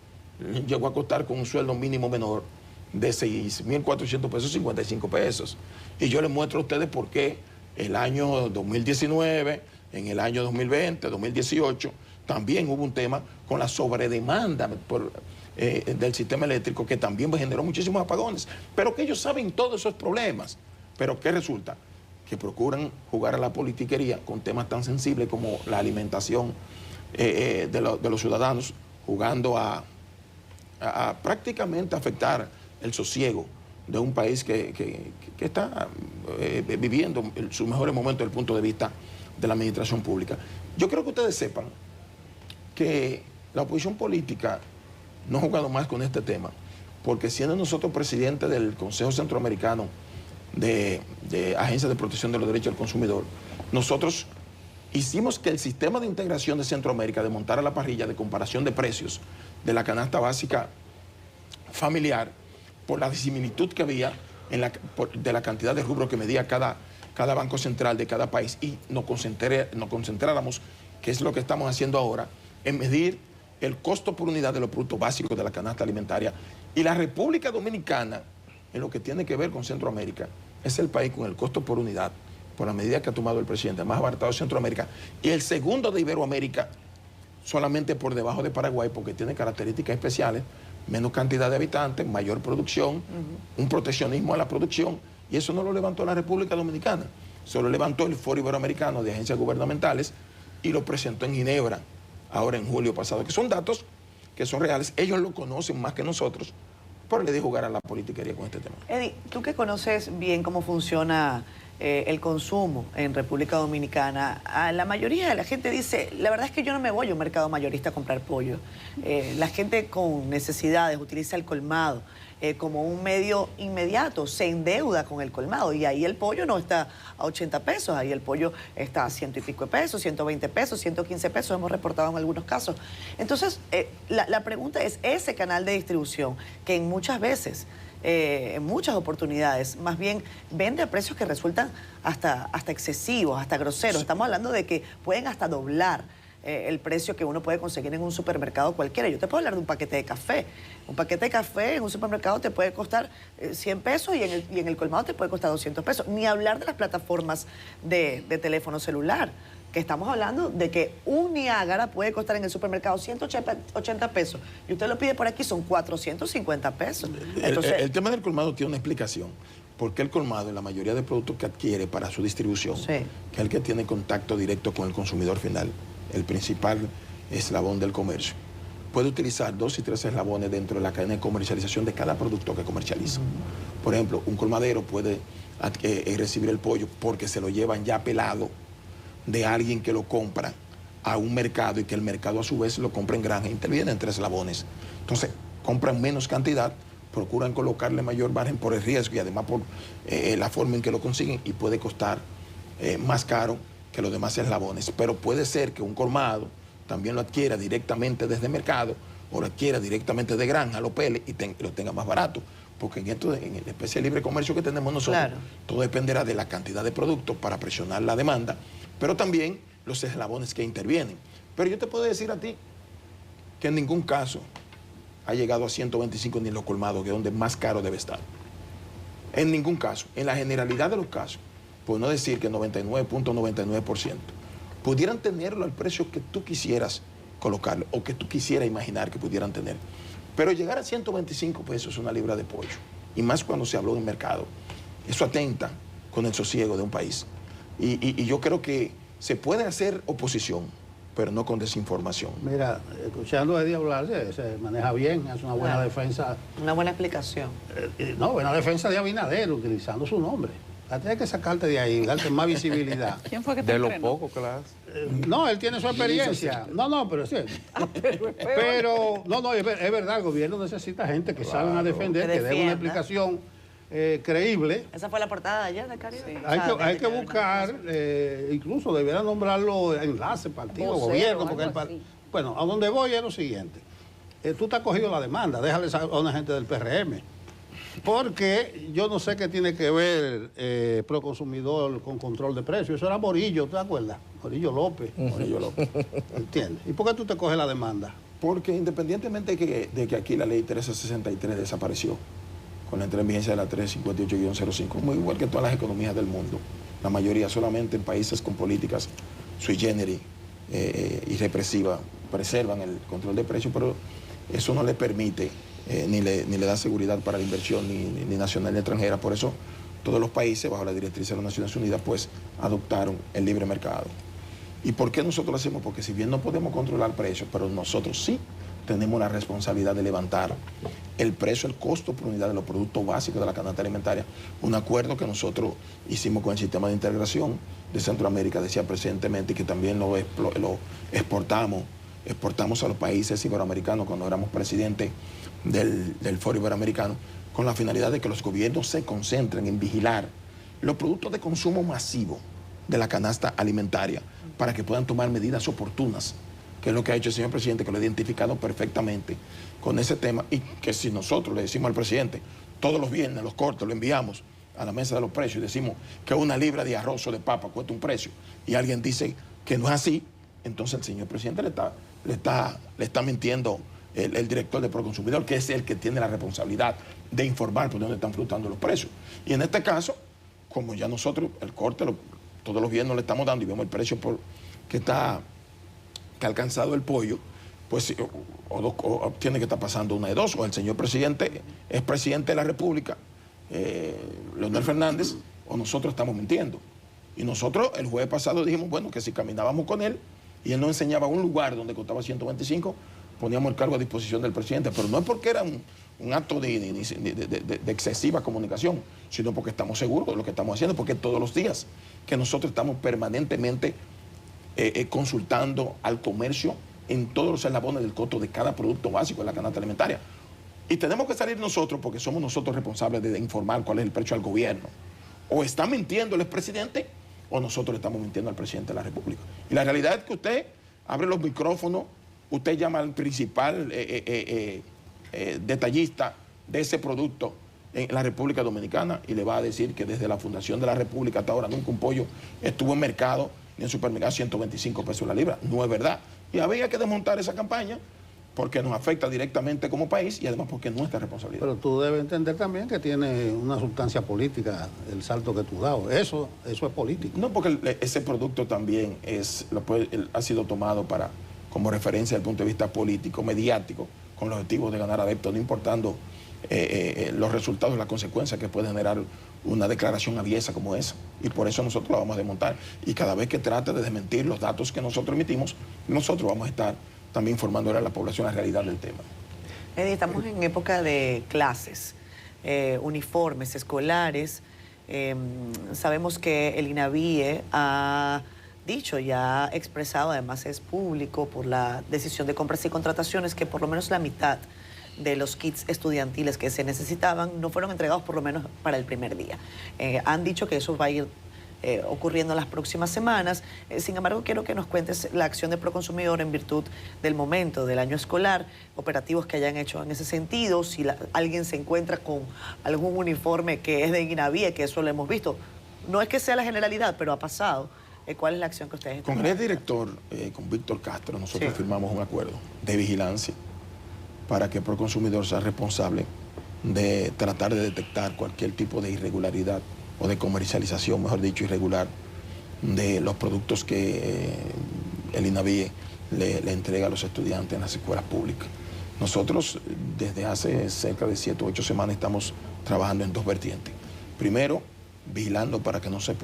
llegó a costar con un sueldo mínimo menor de 6.400 pesos, 55 pesos. Y yo les muestro a ustedes por qué el año 2019, en el año 2020, 2018, también hubo un tema con la sobredemanda del sistema eléctrico, que también generó muchísimos apagones. Pero que ellos saben todos esos problemas. Pero ¿qué resulta? Que procuran jugar a la politiquería con temas tan sensibles como la alimentación de los ciudadanos, jugando a prácticamente afectar el sosiego de un país que está viviendo sus mejores momentos desde el punto de vista de la administración pública. Yo creo que ustedes sepan que la oposición política no ha jugado más con este tema, porque siendo nosotros presidentes del Consejo Centroamericano de Agencia de Protección de los Derechos del Consumidor, nosotros hicimos que el sistema de integración de Centroamérica desmontara la parrilla de comparación de precios de la canasta básica familiar por la disimilitud que había de la cantidad de rubros que medía cada banco central de cada país, y nos concentráramos, que es lo que estamos haciendo ahora, en medir el costo por unidad de los productos básicos de la canasta alimentaria. Y la República Dominicana, en lo que tiene que ver con Centroamérica, es el país con el costo por unidad, por la medida que ha tomado el presidente, más abaratado de Centroamérica, y el segundo de Iberoamérica, solamente por debajo de Paraguay, porque tiene características especiales, menos cantidad de habitantes, mayor producción, un proteccionismo a la producción, y eso no lo levantó la República Dominicana, se lo levantó el Foro Iberoamericano de Agencias Gubernamentales y lo presentó en Ginebra, ahora en julio pasado, que son datos que son reales, ellos lo conocen más que nosotros, pero le di jugar a la politiquería con este tema. Eddie, tú que conoces bien cómo funciona el consumo en República Dominicana, a la mayoría de la gente dice, la verdad es que yo no me voy a un mercado mayorista a comprar pollo. La gente con necesidades utiliza el colmado como un medio inmediato, se endeuda con el colmado, y ahí el pollo no está a 80 pesos, ahí el pollo está a 100 y pico de pesos, 120 pesos, 115 pesos, hemos reportado en algunos casos. Entonces, la pregunta es, ese canal de distribución, que en muchas veces, en muchas oportunidades, más bien vende a precios que resultan hasta excesivos, hasta groseros. Estamos hablando de que pueden hasta doblar el precio que uno puede conseguir en un supermercado cualquiera. Yo te puedo hablar de un paquete de café. Un paquete de café en un supermercado te puede costar 100 pesos y en el colmado te puede costar 200 pesos. Ni hablar de las plataformas de teléfono celular, que estamos hablando de que un Niágara puede costar en el supermercado 180 pesos y usted lo pide por aquí, son 450 pesos. Entonces, el tema del colmado tiene una explicación. Porque el colmado, en la mayoría de productos que adquiere para su distribución, sí, que es el que tiene contacto directo con el consumidor final, el principal eslabón del comercio, puede utilizar 2 y 3 eslabones dentro de la cadena de comercialización de cada producto que comercializa. Por ejemplo, un colmadero puede recibir el pollo porque se lo llevan ya pelado de alguien que lo compra a un mercado y que el mercado a su vez lo compra en granja, intervienen 3 eslabones. Entonces, compran menos cantidad, procuran colocarle mayor margen por el riesgo y además por la forma en que lo consiguen, y puede costar más caro que los demás eslabones. Pero puede ser que un colmado también lo adquiera directamente desde el mercado o lo adquiera directamente de granja, lo pele y lo tenga más barato. Porque en la especie de libre comercio que tenemos nosotros, claro, todo dependerá de la cantidad de productos para presionar la demanda, pero también los eslabones que intervienen. Pero yo te puedo decir a ti que en ningún caso ha llegado a 125 ni en los colmados, que es donde más caro debe estar. En ningún caso. En la generalidad de los casos, por no decir que 99.99%, pudieran tenerlo al precio que tú quisieras colocarlo o que tú quisieras imaginar que pudieran tener. Pero llegar a 125 pesos una libra de pollo, y más cuando se habló de mercado, eso atenta con el sosiego de un país. Y yo creo que se puede hacer oposición, pero no con desinformación. Mira, escuchando a Eddie hablar, se maneja bien, es una buena defensa. Una buena explicación. No, buena defensa de Abinader, utilizando su nombre. Tienes que sacarte de ahí, darte más visibilidad. ¿Quién fue que te De lo entrenó? poco que la hace. No, él tiene su experiencia. No, pero sí. Pero, es verdad, el gobierno necesita gente que salgan a defender, que den una explicación creíble. Esa fue la portada de ayer de Caribe. Sí. Hay que buscar, incluso debiera nombrarlo enlace, partido, gobierno, porque bueno, a donde voy es lo siguiente. Tú te has cogido la demanda, déjale a una gente del PRM. Porque yo no sé qué tiene que ver Proconsumidor con control de precios. Eso era Morillo, ¿te acuerdas? Morillo López. ¿Entiendes? ¿Y por qué tú te coges la demanda? Porque independientemente de que aquí la ley 1363 desapareció, con la entrada en vigencia de la 358-05, muy igual que todas las economías del mundo, la mayoría solamente en países con políticas sui generis y represivas preservan el control de precios, pero eso no le permite ni le da seguridad para la inversión ni nacional ni extranjera. Por eso todos los países, bajo la directriz de las Naciones Unidas, pues adoptaron el libre mercado. ¿Y por qué nosotros lo hacemos? Porque si bien no podemos controlar precios, pero nosotros sí tenemos la responsabilidad de levantar el precio, el costo por unidad de los productos básicos de la canasta alimentaria. Un acuerdo que nosotros hicimos con el sistema de integración de Centroamérica, decía precedentemente, y que también lo exportamos a los países iberoamericanos cuando éramos presidente del Foro Iberoamericano, con la finalidad de que los gobiernos se concentren en vigilar los productos de consumo masivo de la canasta alimentaria para que puedan tomar medidas oportunas, que es lo que ha hecho el señor presidente, que lo ha identificado perfectamente con ese tema, y que si nosotros le decimos al presidente, todos los viernes los cortes lo enviamos a la mesa de los precios y decimos que una libra de arroz o de papa cuesta un precio, y alguien dice que no es así, entonces el señor presidente le está mintiendo el director de Proconsumidor, que es el que tiene la responsabilidad de informar por dónde están fluctuando los precios. Y en este caso, como ya nosotros el corte todos los viernes le estamos dando y vemos el precio que ha alcanzado el pollo, pues o tiene que estar pasando una de dos, o el señor presidente es presidente de la República, Leonel Fernández, o nosotros estamos mintiendo. Y nosotros el jueves pasado dijimos, bueno, que si caminábamos con él y él nos enseñaba un lugar donde costaba 125, poníamos el cargo a disposición del presidente, pero no es porque era un acto de excesiva comunicación, sino porque estamos seguros de lo que estamos haciendo, porque todos los días que nosotros estamos permanentemente consultando al comercio en todos los eslabones del costo de cada producto básico de la canasta alimentaria. Y tenemos que salir nosotros, porque somos nosotros responsables de informar cuál es el precio al gobierno. O está mintiendo el expresidente, o nosotros le estamos mintiendo al presidente de la República. Y la realidad es que usted abre los micrófonos, usted llama al principal detallista de ese producto en la República Dominicana y le va a decir que desde la fundación de la República hasta ahora nunca un pollo estuvo en mercado ni en supermercado 125 pesos la libra. No es verdad. Y había que desmontar esa campaña porque nos afecta directamente como país y además porque es nuestra responsabilidad. Pero tú debes entender también que tiene una sustancia política el salto que tú has dado. Eso es político. No, porque ese producto también ha sido tomado como referencia desde el punto de vista político, mediático, con los objetivos de ganar adeptos, no importando los resultados y las consecuencias que puede generar una declaración aviesa como esa. Y por eso nosotros la vamos a desmontar. Y cada vez que trate de desmentir los datos que nosotros emitimos, nosotros vamos a estar también informándole a la población la realidad del tema. Eddie, estamos en época de clases, uniformes escolares. Sabemos que el INAVIE ha dicho, ya expresado, además es público por la decisión de compras y contrataciones, que por lo menos la mitad de los kits estudiantiles que se necesitaban no fueron entregados por lo menos para el primer día. Han dicho que eso va a ir ocurriendo en las próximas semanas. Sin embargo, quiero que nos cuentes la acción de Proconsumidor en virtud del momento del año escolar, operativos que hayan hecho en ese sentido, si alguien se encuentra con algún uniforme que es de INAVIE, que eso lo hemos visto. No es que sea la generalidad, pero ha pasado. ¿Cuál es la acción que ustedes están Con el director, con Víctor Castro, nosotros firmamos un acuerdo de vigilancia para que Proconsumidor sea responsable de tratar de detectar cualquier tipo de irregularidad o de comercialización, mejor dicho, irregular, de los productos que el INAVIE le entrega a los estudiantes en las escuelas públicas. Nosotros desde hace cerca de 7 o 8 semanas estamos trabajando en dos vertientes. Primero, vigilando para que no se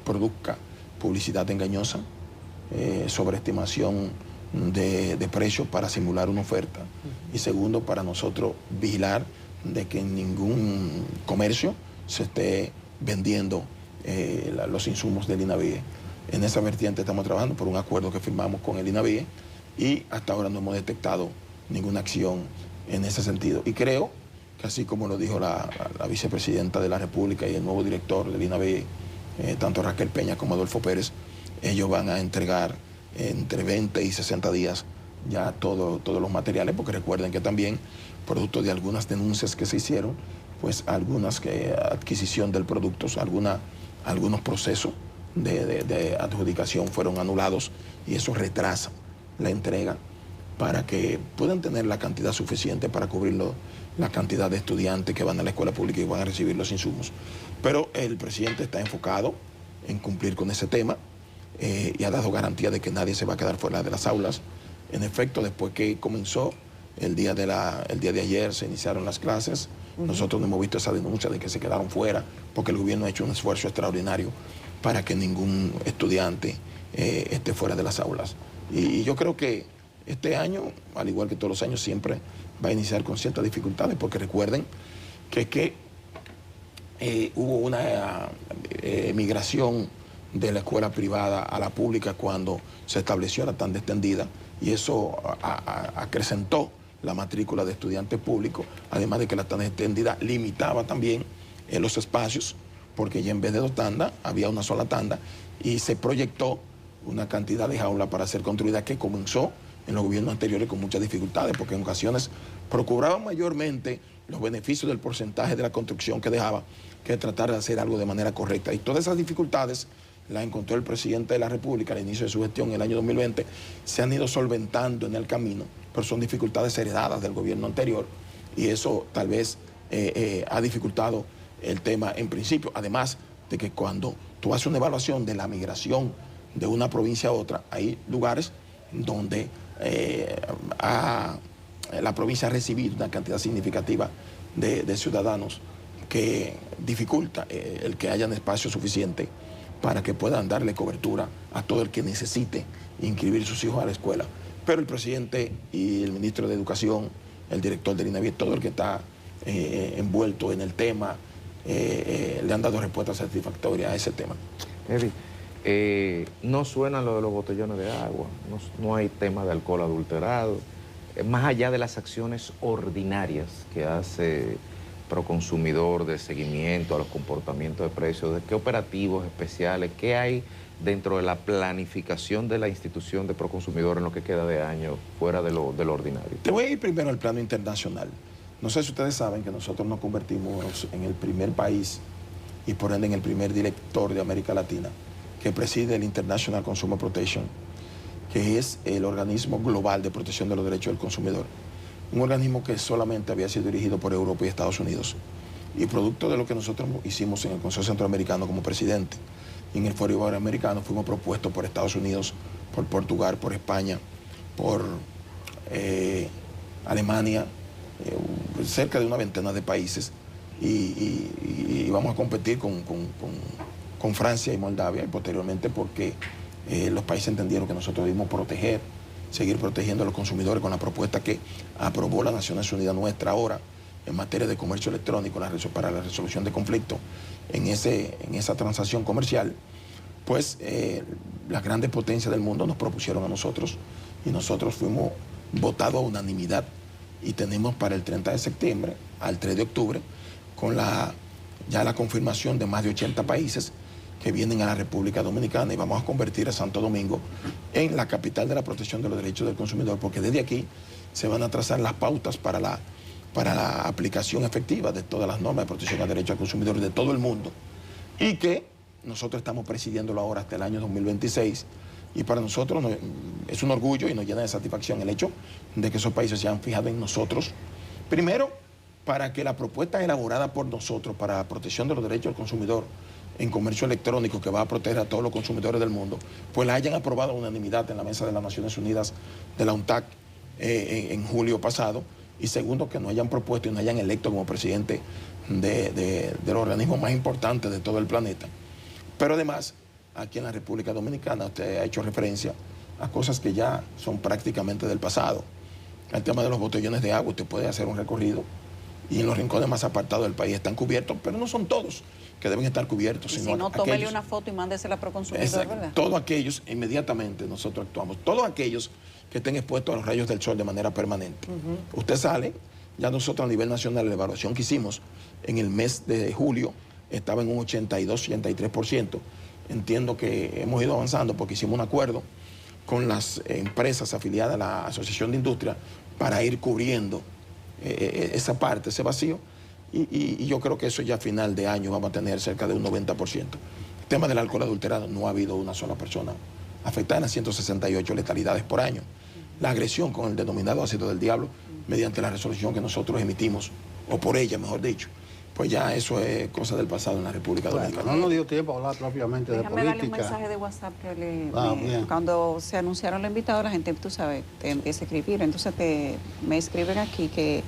produzca publicidad engañosa, sobreestimación de precios para simular una oferta. Y segundo, para nosotros vigilar de que en ningún comercio se esté vendiendo los insumos del INAVIE. En esa vertiente estamos trabajando por un acuerdo que firmamos con el INAVIE y hasta ahora no hemos detectado ninguna acción en ese sentido. Y creo que así como lo dijo la vicepresidenta de la República y el nuevo director del INAVIE, tanto Raquel Peña como Adolfo Pérez, ellos van a entregar entre 20 y 60 días ya todos los materiales, porque recuerden que también, producto de algunas denuncias que se hicieron, pues algunas adquisición del producto, algunos procesos de adjudicación fueron anulados y eso retrasa la entrega para que puedan tener la cantidad suficiente para cubrir la cantidad de estudiantes que van a la escuela pública y van a recibir los insumos. Pero el presidente está enfocado en cumplir con ese tema y ha dado garantía de que nadie se va a quedar fuera de las aulas. En efecto, después que comenzó el día de ayer, se iniciaron las clases. Nosotros no hemos visto esa denuncia de que se quedaron fuera, porque el gobierno ha hecho un esfuerzo extraordinario para que ningún estudiante esté fuera de las aulas. Y yo creo que Este año, al igual que todos los años, siempre va a iniciar con ciertas dificultades, porque recuerden que hubo una migración de la escuela privada a la pública cuando se estableció la tanda extendida, y eso acrecentó la matrícula de estudiantes públicos, además de que la tanda extendida limitaba también los espacios, porque ya en vez de 2 tandas había una sola tanda, y se proyectó una cantidad de jaulas para ser construida que comenzó en los gobiernos anteriores con muchas dificultades, porque en ocasiones procuraban mayormente los beneficios del porcentaje de la construcción que dejaba, que tratar de hacer algo de manera correcta. Y todas esas dificultades las encontró el presidente de la República al inicio de su gestión en el año 2020, se han ido solventando en el camino, pero son dificultades heredadas del gobierno anterior, y eso tal vez ha dificultado el tema en principio. Además de que cuando tú haces una evaluación de la migración de una provincia a otra, hay lugares donde la provincia ha recibido una cantidad significativa de ciudadanos que dificulta el que hayan espacio suficiente para que puedan darle cobertura a todo el que necesite inscribir sus hijos a la escuela. Pero el presidente y el ministro de Educación, el director del INAVIE, todo el que está envuelto en el tema, le han dado respuestas satisfactorias a ese tema. Eddie, no suena lo de los botellones de agua, no hay tema de alcohol adulterado, más allá de las acciones ordinarias que hace Proconsumidor de seguimiento a los comportamientos de precios, ¿de qué operativos especiales, qué hay dentro de la planificación de la institución de Proconsumidor en lo que queda de año fuera de lo ordinario? Te voy a ir primero al plano internacional. No sé si ustedes saben que nosotros nos convertimos en el primer país y por ende en el primer director de América Latina que preside el International Consumer Protection, que es el organismo global de protección de los derechos del consumidor. Un organismo que solamente había sido dirigido por Europa y Estados Unidos. Y producto de lo que nosotros hicimos en el Consejo Centroamericano como presidente, y en el Foro Iberoamericano fuimos propuestos por Estados Unidos, por Portugal, por España, por Alemania, cerca de una veintena de países, y vamos a competir con Francia y Moldavia, y posteriormente porque los países entendieron que nosotros debimos seguir protegiendo a los consumidores con la propuesta que aprobó las Naciones Unidas nuestra ahora en materia de comercio electrónico para la resolución de conflictos en esa transacción comercial. Pues las grandes potencias del mundo nos propusieron a nosotros, y nosotros fuimos votados a unanimidad, y tenemos para el 30 de septiembre al 3 de octubre con ya la confirmación de más de 80 países que vienen a la República Dominicana, y vamos a convertir a Santo Domingo en la capital de la protección de los derechos del consumidor, porque desde aquí se van a trazar las pautas para la aplicación efectiva de todas las normas de protección al derecho al consumidor de todo el mundo, y que nosotros estamos presidiéndolo ahora hasta el año 2026, y para nosotros es un orgullo y nos llena de satisfacción el hecho de que esos países se han fijado en nosotros, primero para que la propuesta elaborada por nosotros para la protección de los derechos del consumidor en comercio electrónico, que va a proteger a todos los consumidores del mundo, pues la hayan aprobado a unanimidad en la mesa de las Naciones Unidas de la UNTAC en julio pasado, y segundo, que nos hayan propuesto y nos hayan electo como presidente del organismo más importante de todo el planeta. Pero además, aquí en la República Dominicana, usted ha hecho referencia a cosas que ya son prácticamente del pasado. El tema de los botellones de agua, usted puede hacer un recorrido y en los rincones más apartados del país están cubiertos, pero no son todos que deben estar cubiertos. Y si no, tómele una foto y mándesela a Proconsumidor, ¿verdad? Todos aquellos, inmediatamente nosotros actuamos. Todos aquellos que estén expuestos a los rayos del sol de manera permanente. Usted sale, ya nosotros a nivel nacional, la evaluación que hicimos en el mes de julio estaba en un 82-83%. Entiendo que hemos ido avanzando porque hicimos un acuerdo con las empresas afiliadas a la Asociación de Industria para ir cubriendo esa parte, ese vacío, y yo creo que eso ya a final de año vamos a tener cerca de un 90%. El tema del alcohol adulterado, no ha habido una sola persona afectada en las 168 letalidades por año. La agresión con el denominado ácido del diablo, mediante la resolución que nosotros emitimos, o por ella, mejor dicho, pues ya eso es cosa del pasado en la República Dominicana. No nos dio tiempo a hablar propiamente de política. Déjame darle un mensaje de WhatsApp que cuando se anunciaron los invitados, la gente, tú sabes, te empieza a escribir. Entonces me escriben aquí que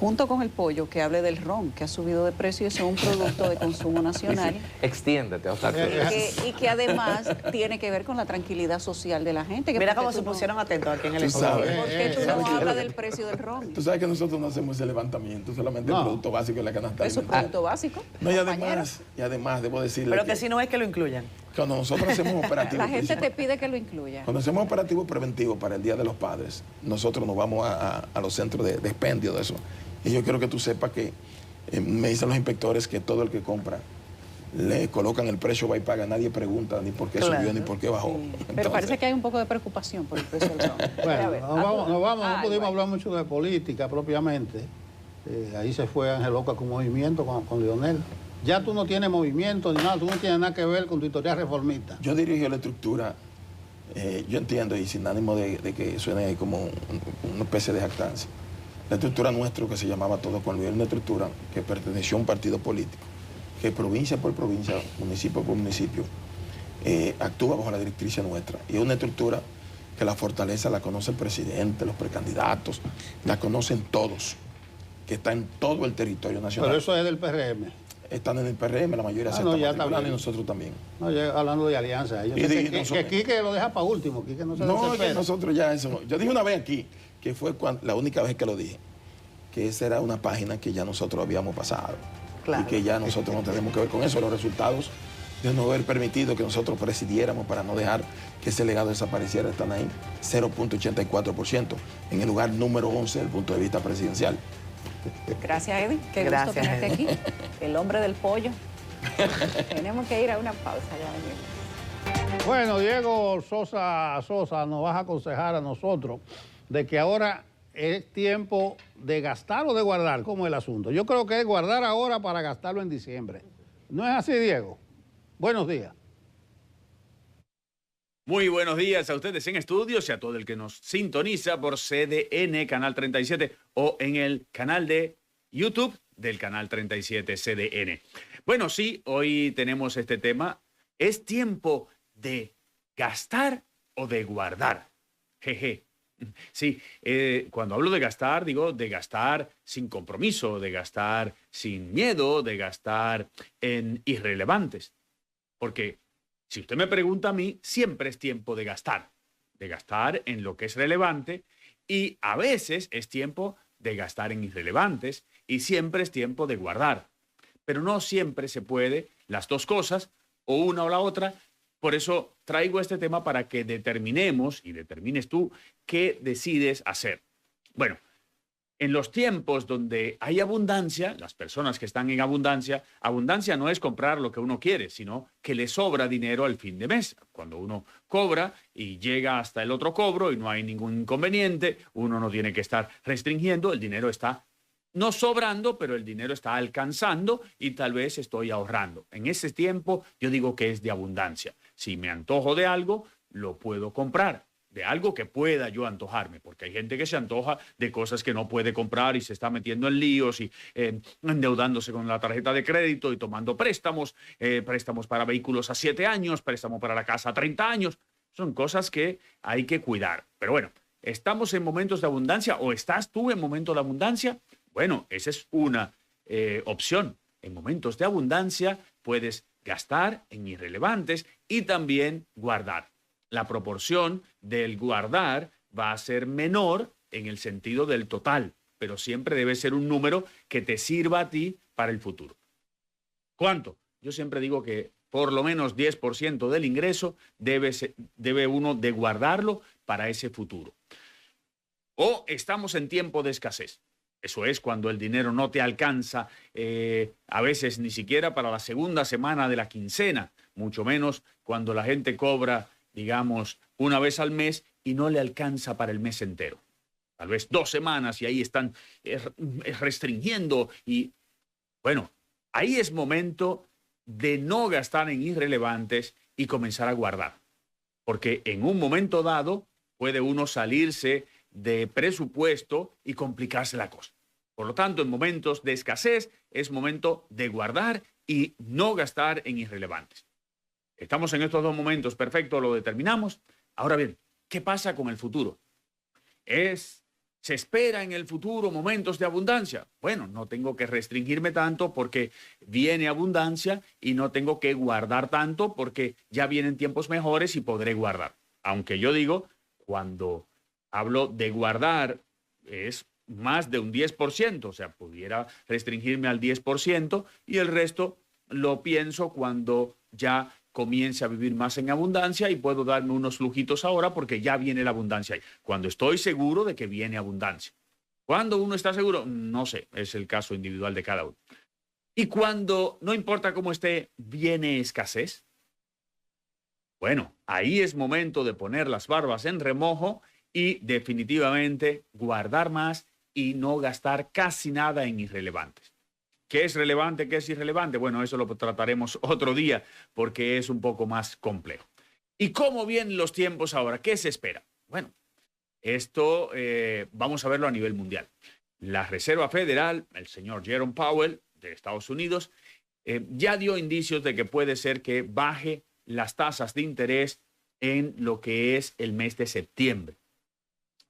junto con el pollo, que hable del ron, que ha subido de precio y es un producto de consumo nacional. Sí, extiéndete a otra cosa. Y que además tiene que ver con la tranquilidad social de la gente. Que Mira cómo se pusieron atentos aquí en el estudio. Porque tú no hablas del precio del ron. Tú sabes que nosotros no hacemos ese levantamiento, solamente el producto básico de la canasta. Es un producto básico. No, y además debo decirle Pero que si no es que lo incluyan. Cuando nosotros hacemos operativos... La gente te pide que lo incluya. Cuando hacemos operativos preventivos para el Día de los Padres, nosotros nos vamos a los centros de expendio de eso. Y yo quiero que tú sepas que me dicen los inspectores que todo el que compra le colocan el precio, va y paga, nadie pregunta ni por qué subió ni por qué bajó. Sí. Entonces, pero parece que hay un poco de preocupación por el precio del ron. Bueno, no pudimos hablar mucho de política propiamente. Ahí se fue Ángel Oca con movimiento, con Leonel. Ya tú no tienes movimiento ni nada, tú no tienes nada que ver con tu historia reformista. Yo dirijo la estructura, yo entiendo, y sin ánimo de que suene como una especie de jactancia. La estructura nuestra, que se llamaba Todo con Luis, era una estructura que perteneció a un partido político, que provincia por provincia, municipio por municipio, actúa bajo la directriz nuestra. Y es una estructura que la fortaleza la conoce el presidente, los precandidatos, la conocen todos, que está en todo el territorio nacional. Pero eso es del PRM. Están en el PRM, la mayoría se no, está matriculando y nosotros también. No, yo hablando de alianza. Yo sé que Quique lo deja para último, Quique no se desespera. Que nosotros ya eso... Yo dije una vez aquí, que fue la única vez que lo dije, que esa era una página que ya nosotros habíamos pasado. Claro. Y que ya nosotros no tenemos que ver con eso. Los resultados de no haber permitido que nosotros presidiéramos para no dejar que ese legado desapareciera están ahí, 0.84%, en el lugar número 11 desde el punto de vista presidencial. Gracias, Edwin. Qué gusto tenerte aquí. El hombre del pollo. Tenemos que ir a una pausa, ya venimos. Bueno, Diego Sosa nos vas a aconsejar a nosotros de que ahora es tiempo de gastar o de guardar. ¿Cómo es el asunto? Yo creo que es guardar ahora para gastarlo en diciembre. ¿No es así, Diego? Buenos días. Muy buenos días a ustedes en estudios y a todo el que nos sintoniza por CDN, Canal 37, o en el canal de YouTube del Canal 37 CDN. Bueno, sí, hoy tenemos este tema. ¿Es tiempo de gastar o de guardar? Jeje. Sí, cuando hablo de gastar, digo de gastar sin compromiso, de gastar sin miedo, de gastar en irrelevantes. Porque si usted me pregunta a mí, siempre es tiempo de gastar en lo que es relevante, y a veces es tiempo de gastar en irrelevantes, y siempre es tiempo de guardar. Pero no siempre se puede las dos cosas, o una o la otra. Por eso traigo este tema para que determinemos, y determines tú, qué decides hacer. Bueno, en los tiempos donde hay abundancia, las personas que están en abundancia no es comprar lo que uno quiere, sino que le sobra dinero al fin de mes. Cuando uno cobra y llega hasta el otro cobro y no hay ningún inconveniente, uno no tiene que estar restringiendo, el dinero está no sobrando, pero el dinero está alcanzando y tal vez estoy ahorrando. En ese tiempo yo digo que es de abundancia. Si me antojo de algo, lo puedo comprar. De algo que pueda yo antojarme, porque hay gente que se antoja de cosas que no puede comprar y se está metiendo en líos y endeudándose con la tarjeta de crédito y tomando préstamos, préstamos para vehículos a 7 años, préstamos para la casa a 30 años. Son cosas que hay que cuidar. Pero bueno, ¿estamos en momentos de abundancia o estás tú en momentos de abundancia? Bueno, esa es una opción. En momentos de abundancia puedes gastar en irrelevantes y también guardar. La proporción del guardar va a ser menor en el sentido del total, pero siempre debe ser un número que te sirva a ti para el futuro. ¿Cuánto? Yo siempre digo que por lo menos 10% del ingreso debe uno de guardarlo para ese futuro. O estamos en tiempo de escasez. Eso es cuando el dinero no te alcanza, a veces ni siquiera para la segunda semana de la quincena, mucho menos cuando la gente cobra, digamos, una vez al mes y no le alcanza para el mes entero. Tal vez 2 semanas y ahí están restringiendo y, bueno, ahí es momento de no gastar en irrelevantes y comenzar a guardar. Porque en un momento dado puede uno salirse de presupuesto y complicarse la cosa. Por lo tanto, en momentos de escasez es momento de guardar y no gastar en irrelevantes. Estamos en estos dos momentos, perfecto, lo determinamos. Ahora bien, ¿qué pasa con el futuro? ¿Es ¿Se espera en el futuro momentos de abundancia? Bueno, no tengo que restringirme tanto porque viene abundancia y no tengo que guardar tanto porque ya vienen tiempos mejores y podré guardar. Aunque yo digo, cuando hablo de guardar es más de un 10%, o sea, pudiera restringirme al 10% y el resto lo pienso cuando ya comience a vivir más en abundancia y puedo darme unos lujitos ahora porque ya viene la abundancia ahí. Cuando estoy seguro de que viene abundancia. ¿Cuándo uno está seguro? No sé, es el caso individual de cada uno. Y cuando, no importa cómo esté, viene escasez. Bueno, ahí es momento de poner las barbas en remojo y definitivamente guardar más y no gastar casi nada en irrelevantes. ¿Qué es relevante, qué es irrelevante? Bueno, eso lo trataremos otro día porque es un poco más complejo. ¿Y cómo vienen los tiempos ahora? ¿Qué se espera? Bueno, esto vamos a verlo a nivel mundial. La Reserva Federal, el señor Jerome Powell de Estados Unidos, ya dio indicios de que puede ser que baje las tasas de interés en lo que es el mes de septiembre.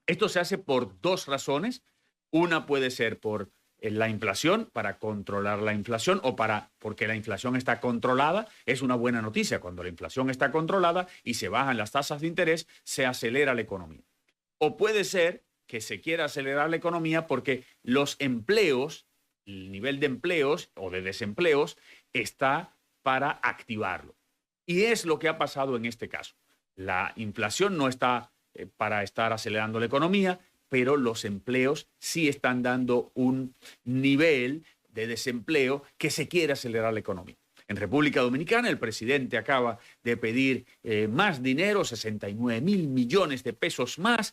Esto se hace por dos razones. Una puede ser por la inflación, para controlar la inflación o porque la inflación está controlada. Es una buena noticia. Cuando la inflación está controlada y se bajan las tasas de interés, se acelera la economía. O puede ser que se quiera acelerar la economía porque los empleos, el nivel de empleos o de desempleos está para activarlo. Y es lo que ha pasado en este caso. La inflación no está para estar acelerando la economía, pero los empleos sí están dando un nivel de desempleo que se quiere acelerar la economía. En República Dominicana, el presidente acaba de pedir más dinero, 69.000 millones de pesos más,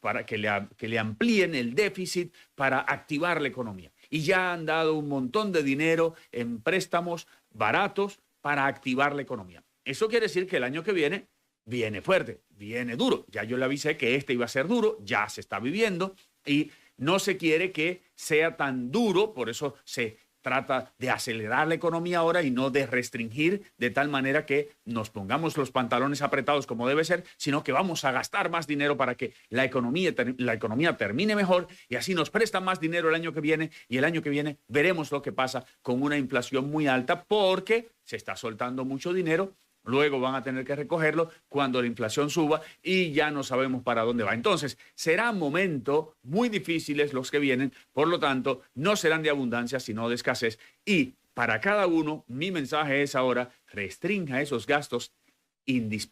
para que le amplíen el déficit para activar la economía. Y ya han dado un montón de dinero en préstamos baratos para activar la economía. Eso quiere decir que el año que viene fuerte, viene duro. Ya yo le avisé que este iba a ser duro, ya se está viviendo y no se quiere que sea tan duro, por eso se trata de acelerar la economía ahora y no de restringir de tal manera que nos pongamos los pantalones apretados como debe ser, sino que vamos a gastar más dinero para que la economía termine mejor y así nos prestan más dinero el año que viene y el año que viene veremos lo que pasa con una inflación muy alta porque se está soltando mucho dinero. Luego van a tener que recogerlo cuando la inflación suba y ya no sabemos para dónde va. Entonces, serán momentos muy difíciles los que vienen, por lo tanto, no serán de abundancia, sino de escasez. Y para cada uno, mi mensaje es ahora, restrinja esos gastos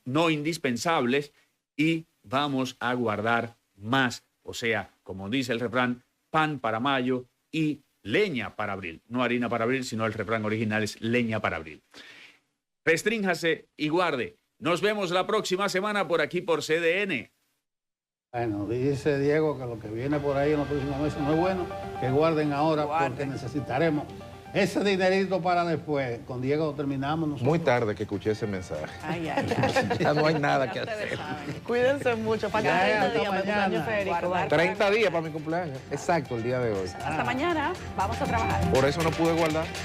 no indispensables y vamos a guardar más. O sea, como dice el refrán, pan para mayo y leña para abril. No harina para abril, sino el refrán original es leña para abril. Restrínjase y guarde. Nos vemos la próxima semana por aquí por CDN. Bueno, dice Diego que lo que viene por ahí en los próximos meses no es bueno, que guarden ahora porque necesitaremos ese dinerito para después. Con Diego terminamos nosotros. Muy tarde que escuché ese mensaje. Ay, ay, ay. Ya no hay nada que hacer. Cuídense mucho. Faltan 30 días para el cumpleaños Federico. 30 días para mi cumpleaños. Exacto, el día de hoy. Hasta mañana. Vamos a trabajar. Por eso no pude guardar.